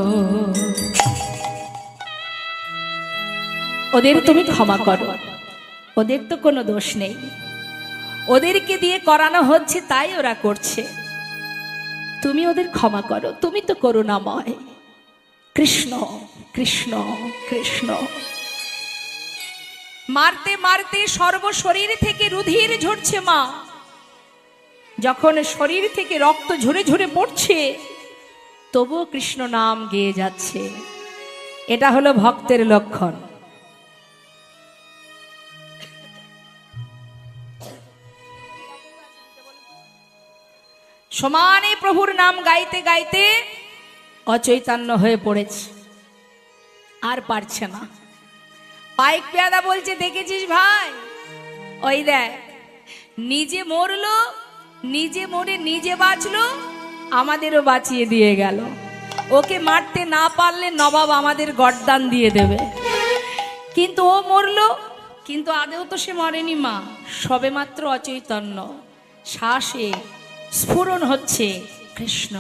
ওদের তুমি ক্ষমা করো। ওদের তো কোনো দোষ নেই, ওদেরকে দিয়ে করানো হচ্ছে তাই ওরা করছে। তুমি ওদের ক্ষমা করো, তুমি তো করুণাময়। কৃষ্ণ কৃষ্ণ কৃষ্ণ। মারতে মারতে সর্বশরীর থেকে রুধির ঝরছে মা। যখন শরীর থেকে রক্ত ঝরে ঝরে পড়ছে, তবুও কৃষ্ণ নাম গেয়ে যাচ্ছে। এটা হলো ভক্তের লক্ষণ। সমানে প্রভুর নাম গাইতে গাইতে অচৈতন্য হয়ে পড়েছে, আর পারছে না। পাইক পেয়াদা বলছে, দেখেছিস ভাই, ওই দেখ নিজে মরলো, নিজে মরে নিজে বাঁচলো, আমাদেরও বাঁচিয়ে দিয়ে গেল। ওকে মারতে না পারলে নবাব আমাদের গর্দান দিয়ে দেবে। কিন্তু ও মরলো, কিন্তু আদেও তো সে মরেনি মা, সবে মাত্র অচৈতন্য। শ্বাসে স্ফুরণ হচ্ছে কৃষ্ণ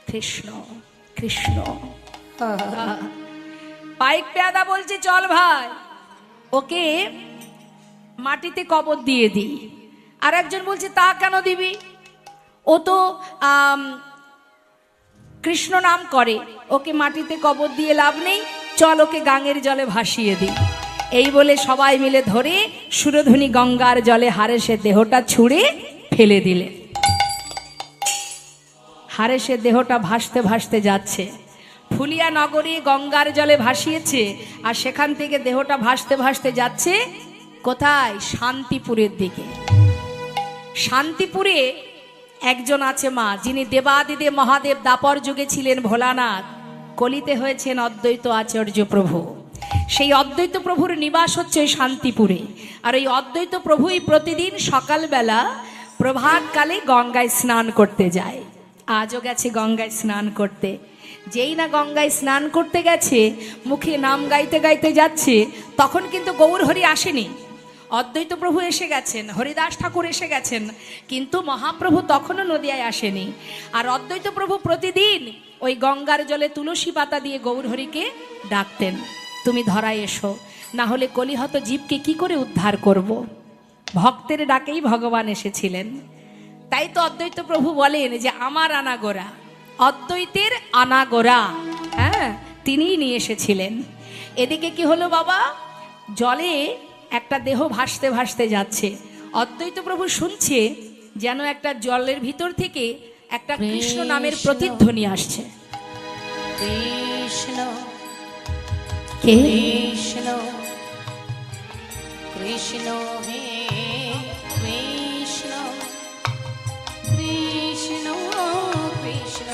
কৃষ্ণ কৃষ্ণ। পাইক পেয়াদা বলছে, চল ভাই ওকে মাটিতে কবর দিয়ে দিই। আর একজন বলছে, তা কেন দিবি? ও তো কৃষ্ণ নাম করে, ওকে মাটিতে কবর দিয়ে লাভ নেই, চল ওকে গাঙের জলে ভাসিয়ে দিই। এই বলে সবাই মিলে ধরে সুরধুনী গঙ্গার জলে হারেসের দেহটা ছুঁড়ে ফেলে দিলে। হারেসের দেহটা ভাসতে ভাসতে যাচ্ছে। ফুলিয়া নগরী গঙ্গার জলে ভাসিয়েছে, আর সেখান থেকে দেহটা ভাসতে ভাসতে যাচ্ছে কোথায়? শান্তিপুরের দিকে। শান্তিপুরে একজন আছে মা, যিনি দেবাদিদেব মহাদেব দাপর যুগে ছিলেন ভোলানাথ, কলিতে হয়েছেন অদ্বৈত আচার্য প্রভু। সেই অদ্বৈত প্রভুর নিবাস হচ্ছে ওই শান্তিপুরে। আর ওই অদ্বৈত প্রভুই প্রতিদিন সকালবেলা প্রভাতকালে গঙ্গায় স্নান করতে যায়। আজও গেছে গঙ্গায় স্নান করতে। যেই না গঙ্গায় স্নান করতে গেছে, মুখে নাম গাইতে গাইতে যাচ্ছে, তখন কিন্তু গৌরহরি আসেনি। অদ্বৈত প্রভু এসে গেছেন, হরিদাস ঠাকুর এসে গেছেন, কিন্তু মহাপ্রভু তখনও নদিয়ায় আসেনি। আর অদ্বৈত প্রভু প্রতিদিন ওই গঙ্গার জলে তুলসী পাতা দিয়ে গৌরহরিকে ডাকতেন, তুমি ধরায় এসো, না হলে কলিহত জীবকে কি করে উদ্ধার করব। ভক্তের ডাকেই ভগবান এসেছিলেন। তাই তো অদ্বৈত প্রভু বলেন যে আমার আনাগোরা, অদ্বৈতের আনাগোরা, হ্যাঁ, তিনিই নিয়ে এসেছিলেন। এদিকে কি হলো বাবা? জলে একটা দেহ ভাসতে ভাসতে যাচ্ছে। অদ্বৈত প্রভু শুনছে যেন একটা জলের ভিতর থেকে একটা কৃষ্ণ নামের প্রতিধ্বনি আসছে। কৃষ্ণ কে? কৃষ্ণ কৃষ্ণ হে কৃষ্ণ কৃষ্ণ কৃষ্ণ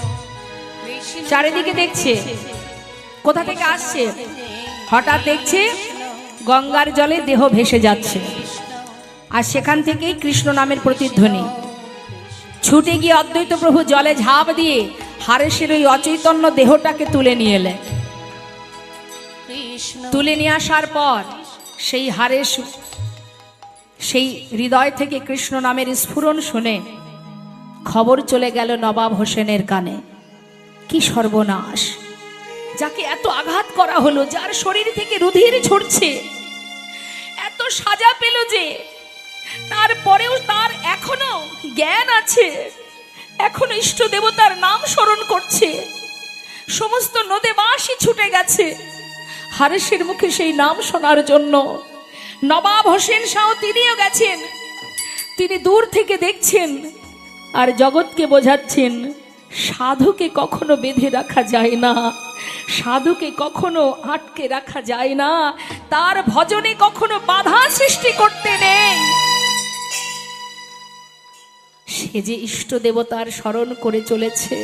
কৃষ্ণ চারিদিকে দেখছে কোথা থেকে আসছে, হঠাৎ দেখছে গঙ্গার জলে দেহ ভেসে যাচ্ছে, আর সেখান থেকেই কৃষ্ণ নামের প্রতিধ্বনি। ছুটে গিয়ে অদ্বৈত প্রভু জলে ঝাঁপ দিয়ে হারেসের ওই অচৈতন্য দেহটাকে তুলে নিয়ে এলেন। কৃষ্ণ তুলে নিয়ে আসার পর সেই হারেস সেই হৃদয় থেকে কৃষ্ণ নামের স্ফুরণ শুনে খবর চলে গেল নবাব হোসেনের কানে। কি সর্বনাশ! যাকে এত আঘাত করা হলো, যার শরীর থেকে রুধির ঝরছে, এত সাজা পেল যে, তারপরেও তার এখনো জ্ঞান আছে, এখনো ইষ্ট দেবতার নাম স্মরণ করছে। সমস্ত নদেবাসী ছুটে গেছে হারেসের মুখে সেই নাম শোনার জন্য। নবাব হোসেন শাহ তিনিও গেছেন, তিনি দূর থেকে দেখছেন আর জগৎকে বোঝাচ্ছেন, সাধুকে কখনো বেঁধে রাখা যায় না, সাধুকে কখনো আটকে রাখা যায় না, তার ভজনে কখনো বাধা সৃষ্টি করতে নেই। সে যে ইষ্ট দেবতার স্মরণ করে চলেছে।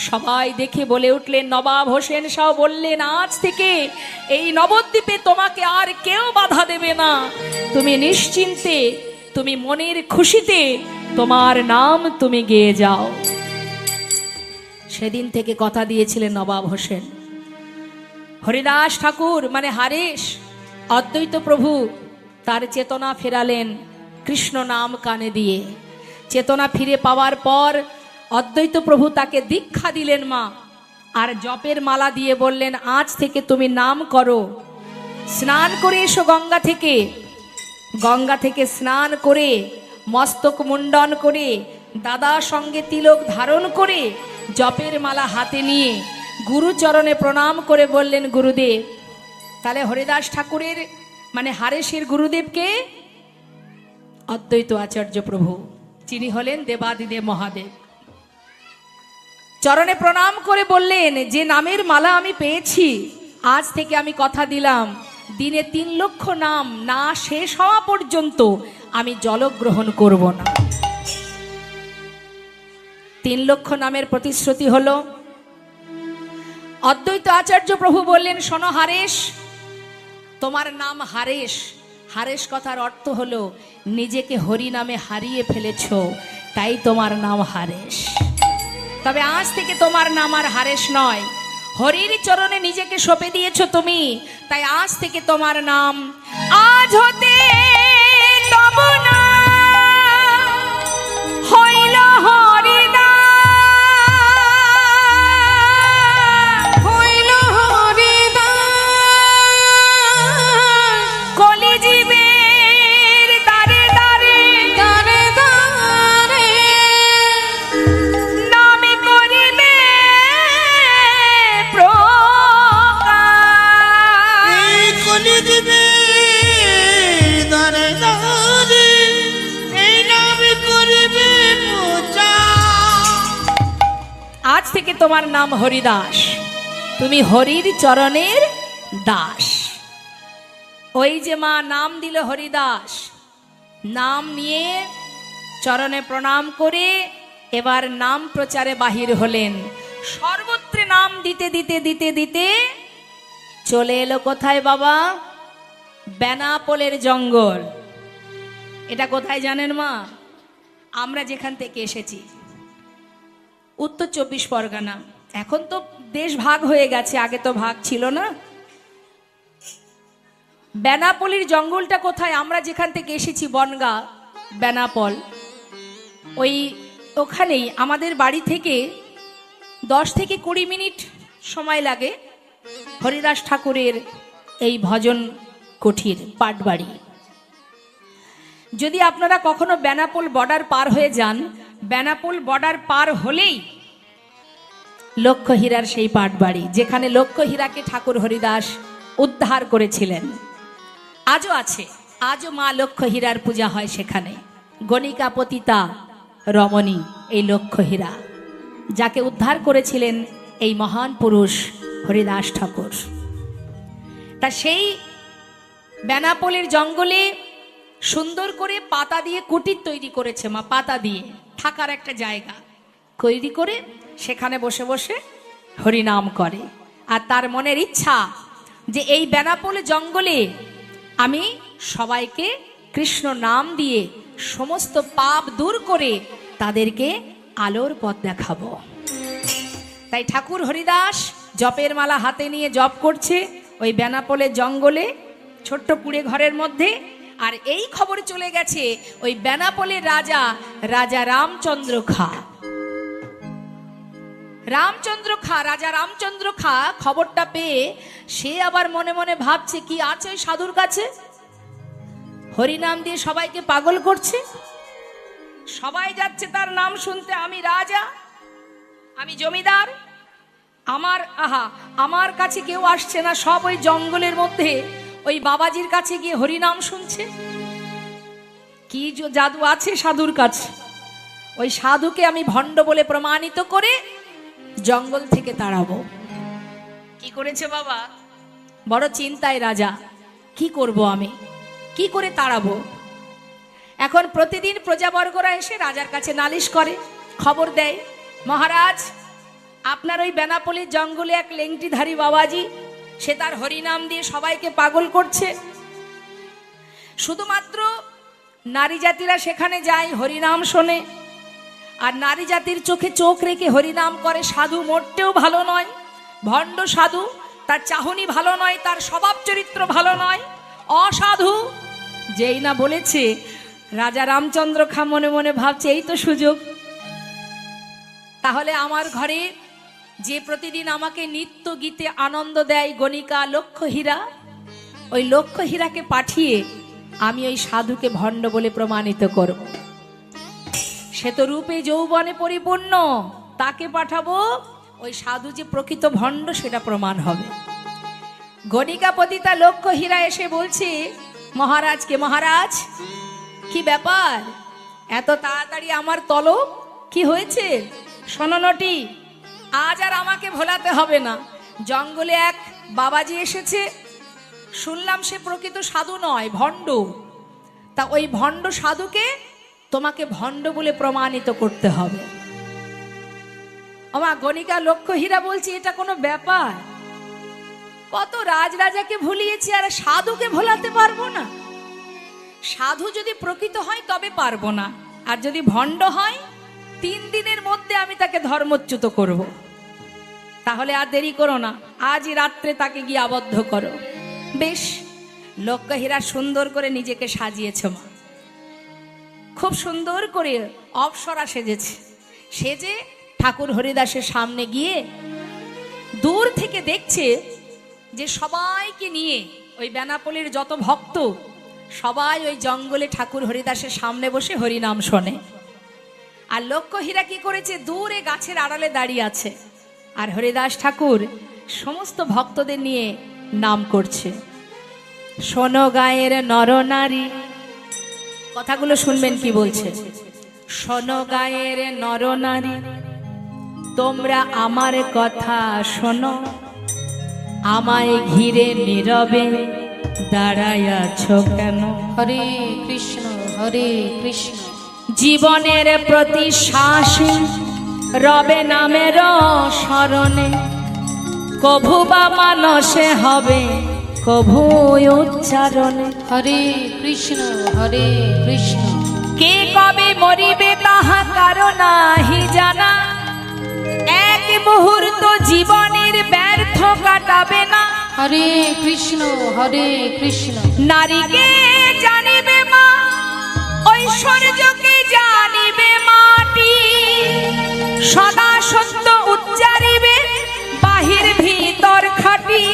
সবাই দেখে বলে উঠলেন, নবাব হোসেন শাহ বললেন, আজ থেকে এই নবদ্বীপে তোমাকে আর কেউ বাধা দেবে না, তুমি নিশ্চিন্তে, তুমি মনের খুশিতে তোমার নাম তুমি গেয়ে যাও। সেদিন থেকে কথা দিয়েছিলেন নবাব হোসেন। হরিদাস ঠাকুর মানে হারেস, অদ্বৈত প্রভু তার চেতনা ফেরালেন কৃষ্ণ নাম কানে দিয়ে। চেতনা ফিরে পাওয়ার পর অদ্বৈত প্রভু তাকে দীক্ষা দিলেন মা, আর জপের মালা দিয়ে বললেন, আজ থেকে তুমি নাম করো, স্নান করে এসো গঙ্গা থেকে। গঙ্গা থেকে স্নান করে মস্তক মুন্ডন করে দাদার সঙ্গে তিলক ধারণ করে জপের মালা হাতে নিয়ে গুরুচরণে প্রণাম করে বললেন, গুরুদেব। তাহলে হরিদাস ঠাকুরের মানে হারেসের গুরুদেবকে অদ্বৈত আচার্য প্রভু, যিনি হলেন দেবাদিদেব মহাদেব। চরণে প্রণাম করে বললেন, যে নামের মালা আমি পেয়েছি, আজ থেকে আমি কথা দিলাম, দিনে 3 লক্ষ নাম না শেষ হওয়া পর্যন্ত আমি জলগ্রহণ করব না। 3 লক্ষ নামের প্রতিশ্রুতি হলো। অদ্বৈত আচার্য প্রভু বললেন, শোনো হারেস, তোমার নাম হারেস। হারেস কথার অর্থ হলো নিজেকে হরি নামে হারিয়ে ফেলেছ, তাই তোমার নাম হারেস। তবে আজ থেকে তোমার নাম আর হারেস নয়, হরির চরণে নিজেকে সঁপে দিয়েছ তুমি, তাই আজ থেকে তোমার নাম আজ হতে তব না হইল হরিদাস, হইল হরিদাস, কলিজীবের দ্বারে দ্বারে দ্বারে দ্বারে নামে করিবে প্রকাশ। এই কলি দিবে দারে দারে, এই নামে করিবে প্রচার। আজ থেকে তোমার নাম হরিদাস, তুমি হরির চরণের দাস। ওই যে মা নাম দিল হরিদাস, নাম নিয়ে চরণে প্রণাম করে এবার নাম প্রচারে বাহির হলেন। সর্বত্রে নাম দিতে দিতে দিতে দিতে চলে এলো কোথায় বাবা? বেনাপোলের জঙ্গল। এটা কোথায় জানেন মা? আমরা যেখান থেকে এসেছি, উত্তর 24 পরগনা। এখন তো দেশ ভাগ হয়ে গেছে, আগে তো ভাগ ছিল না। বেনাপোলের জঙ্গলটা কোথায়? আমরা যেখান থেকে এসেছি বনগা, বেনাপোল, ওখানেই আমাদের বাড়ি থেকে 10 থেকে 20 মিনিট সময় লাগে হরিদাস ঠাকুরের এই ভজন কুঠির পাটবাড়ি। যদি আপনারা কখনো বেনাপোল বর্ডার পার হয়ে যান, বেনাপোল বর্ডার পার হলেই লক্ষ্যহীরার সেই পাটবাড়ি, যেখানে লক্ষ্যহীরাকে ঠাকুর হরিদাস উদ্ধার করেছিলেন। আজও আছে, আজও মা লক্ষ্যহীরার পূজা হয় সেখানে। গণিকা পতিতা রমণী এই লক্ষ্যহীরা, যাকে উদ্ধার করেছিলেন এই মহান পুরুষ হরিদাস ঠাকুর। তা সেই বেনাপোলের জঙ্গলে সুন্দর করে পাতা দিয়ে কুটির তৈরি করেছে মা, পাতা দিয়ে থাকার একটা জায়গা তৈরি করে সেখানে বসে বসে হরিনাম করে। আর তার মনের ইচ্ছা যে এই বেনাপোল জঙ্গলে আমি সবাইকে কৃষ্ণ নাম দিয়ে সমস্ত পাপ দূর করে তাদেরকে আলোর পথ দেখাবো। তাই ঠাকুর হরিদাস জপের মালা হাতে নিয়ে জপ করছে ওই বেনাপোলের জঙ্গলে, ছোট্ট কুড়ে ঘরের মধ্যে। আর এই খবর চলে গেছে ওই বেনাপোলের রাজা, রাজা রামচন্দ্র খা। রাজা রামচন্দ্র খা খবরটা পেয়ে সে আবার মনে মনে ভাবছে কি আছে ওই সাধুর কাছে, হরিনাম দিয়ে সবাইকে পাগল করছে, সবাই যাচ্ছে তার নাম শুনতে, আমি রাজা, আমি জমিদার, আমার কাছে কেউ আসছে না, সব ওই জঙ্গলের মধ্যে ওই বাবাজির কাছে গিয়ে হরিনাম শুনছে। কি জাদু আছে সাধুর কাছে, ওই সাধুকে আমি ভণ্ড বলে প্রমাণিত করে জঙ্গল থেকে তাড়াবো। কি করেছে বাবা, বড় চিন্তায় রাজা, কি করব আমি, কি করে তাড়াবো। এখন প্রতিদিন প্রজাবর্গরা এসে রাজার কাছে নালিশ করে, খবর দেয়, মহারাজ আপনার ওই বেনাপোলের জঙ্গলে এক লেংটিধারী বাবাজি, সে তার হরিনাম দিয়ে সবাইকে পাগল করছে। শুধুমাত্র নারী জাতিরা সেখানে যায়, হরিনাম শোনে, আর নারী জাতির চোখে চোখ রেখে হরিনাম করে। সাধু মোটেও ভালো নয়, ভণ্ড সাধু, তার চাহনি ভালো নয়, তার স্বভাব চরিত্র ভালো নয়, অসাধু। যেই না বলেছে, রাজা রামচন্দ্র খা মনে মনে ভাবছে এই তো সুযোগ, তাহলে আমার ঘরে যে প্রতিদিন আমাকে নিত্য গীতে আনন্দ দেয় গণিকা লক্ষ্যহীরা, ওই লক্ষ্যহীরাকে পাঠিয়ে আমি ওই সাধুকে ভণ্ড বলে প্রমাণিত করব। সে তো রূপে যৌবনে পরিপূর্ণ, তাকে পাঠাবো, ওই সাধু যে প্রকৃত ভণ্ড সেটা প্রমাণ হবে। গণিকা পতিতা লক্ষ্যহীরা এসে বলছে মহারাজকে, মহারাজ কি ব্যাপার, এত তাড়াতাড়ি আমার তলব, কি হয়েছে? শোনো নটি, আজ আর আমাকে ভোলাতে হবে না, জঙ্গলে এক বাবাজি এসেছে, শুনলাম সে প্রকৃত সাধু নয়, ভণ্ড। তা ওই ভণ্ড সাধুকে তোমাকে ভণ্ড বলে প্রমাণিত করতে হবে। আমার গণিকা লক্ষ্যহীরা বলছি এটা কোনো ব্যাপার, কত রাজরাজাকে ভুলিয়েছি আর সাধুকে ভোলাতে পারবো না। সাধু যদি প্রকৃত হয় তবে পারবো না, আর যদি ভণ্ড হয় 3 দিনের মধ্যে আমি তাকে ধর্মচ্যুত করব। তাহলে আর দেরি করো না, আজই রাত্রে তাকে গিয়ে আবদ্ধ করো। বেশ, লক্ষ্যহীরা সুন্দর করে নিজেকে সাজিয়েছে মা, খুব সুন্দর করে অপ্সরা সেজেছে, সেজে ঠাকুর হরিদাসের সামনে গিয়ে দূর থেকে দেখছে যে সবাইকে নিয়ে ওই বেনাপোলের যত ভক্ত সবাই ওই জঙ্গলে ঠাকুর হরিদাসের সামনে বসে হরিনাম শোনে। আর লক্ষ্যহীরা কি করেছে, দূরে গাছের আড়ালে দাঁড়িয়ে আছে, আর হরিদাস ঠাকুর সমস্ত ভক্তদের নিয়ে নাম করছে। শোনো গায়ের নরনারী, কথাগুলো শুনবেন কি বলছে। শোনো গায়ের নরনারী, তোমরা আমার কথা শোনো, আমায় ঘিরে নীরবে দাঁড়ায় আছো কেন? হরে কৃষ্ণ হরে কৃষ্ণ। জীবনের প্রতি শ্বাসে রবে নামের স্মরণে, কভু বা মানসে হবে কভু উচ্চারণে। হরে কৃষ্ণ হরে কৃষ্ণ। কে কবে মরিবে তাহা কারো নাহি জানা, এক মুহূর্ত জীবনের ব্যর্থ কাটাবে না। হরে কৃষ্ণ হরে কৃষ্ণ। নারীকে জানিবে মা, ঐশ্বর্যকে জানিবে মাটি, সদা সত্য উচ্চারিবে বাহির ভিতর খাটি।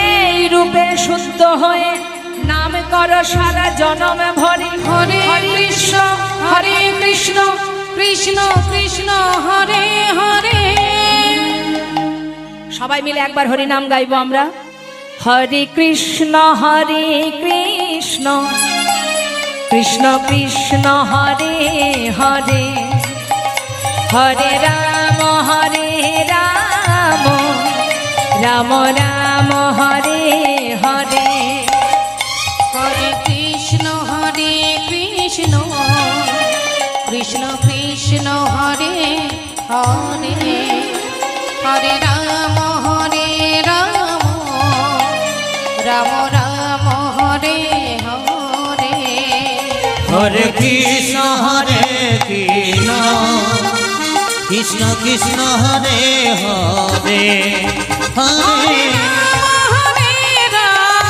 এই রূপে শুদ্ধ হয়ে নাম কর সারা জনম ভরে। হরে কৃষ্ণ হরে কৃষ্ণ কৃষ্ণ কৃষ্ণ হরে হরে। সবাই মিলে একবার হরি নাম গাইবো আমরা। হরে কৃষ্ণ কৃষ্ণ কৃষ্ণ হরে হরে, হরে রাম রাম রাম হরে হরে। হরে কৃষ্ণ কৃষ্ণ কৃষ্ণ কৃষ্ণ হরে হরে হরে রাম রাম রাম হরে হরে হরে কৃষ্ণ কৃষ্ণ কৃষ্ণ কৃষ্ণ হরে হরে হরে হরে রাম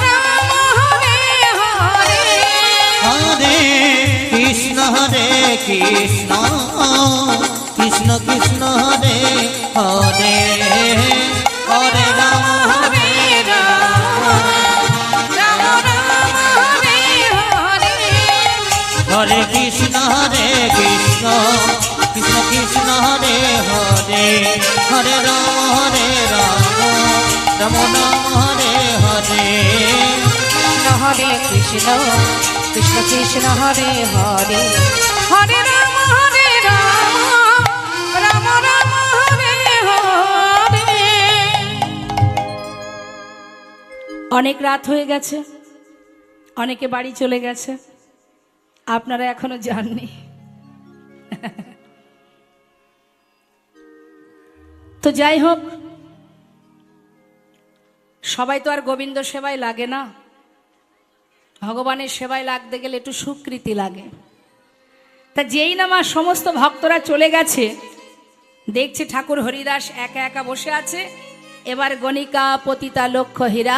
রাম হরে হরে হরে কৃষ্ণ কৃষ্ণ কৃষ্ণ কৃষ্ণ হরে হরে হরে রাম হরে রাম রাম হরে হরে হরে কৃষ্ণ কৃষ্ণ কৃষ্ণ কৃষ্ণ হরে হরে হরে রাম রাম রাম হরে হরে হরে কৃষ্ণ কৃষ্ণ কৃষ্ণ হরে হরে হরে রাম রাম রাম হরে হরে। অনেক রাত হয়ে গেছে, অনেকে বাড়ি চলে গেছে, আপনারা এখনো যাননি। তো যাই হোক, সবাই তো আর গোবিন্দ সেবায় লাগে না, ভগবানের সেবায় লাগতে গেলে একটু স্বীকৃতি লাগে। তা যেই না মা সমস্ত ভক্তরা চলে গেছে, দেখছে ঠাকুর হরিদাস একা একা বসে আছে। এবার গণিকা পতিতা লক্ষ্য হীরা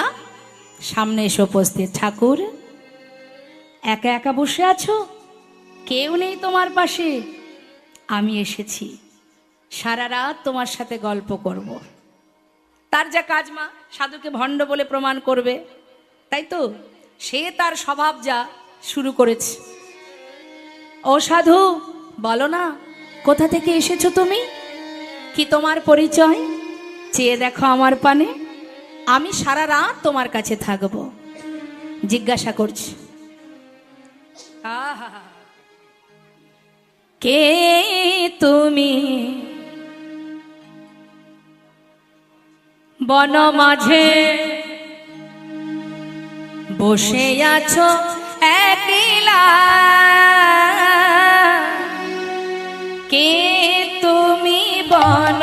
সামনে এসে উপস্থিত। ঠাকুর, একা একা বসে আছো, কেউ নেই তোমার পাশে? আমি এসেছি, সারা রাত তোমার সাথে গল্প করব। তার যা কাজ মা, সাধুকে ভণ্ড বলে প্রমাণ করবে, তাই তো সে তার স্বভাব যা শুরু করেছে। ও সাধু, বলো না কোথা থেকে এসেছো তুমি, কি তোমার পরিচয়? চেয়ে দেখো আমার পানে, আমি সারা রাত তোমার কাছে থাকব। জিজ্ঞাসা করছি, আহা, কে তুমি? বন মাঝে বসে আছো একলা, কে তুমি বন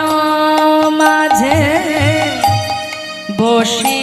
মাঝে বসে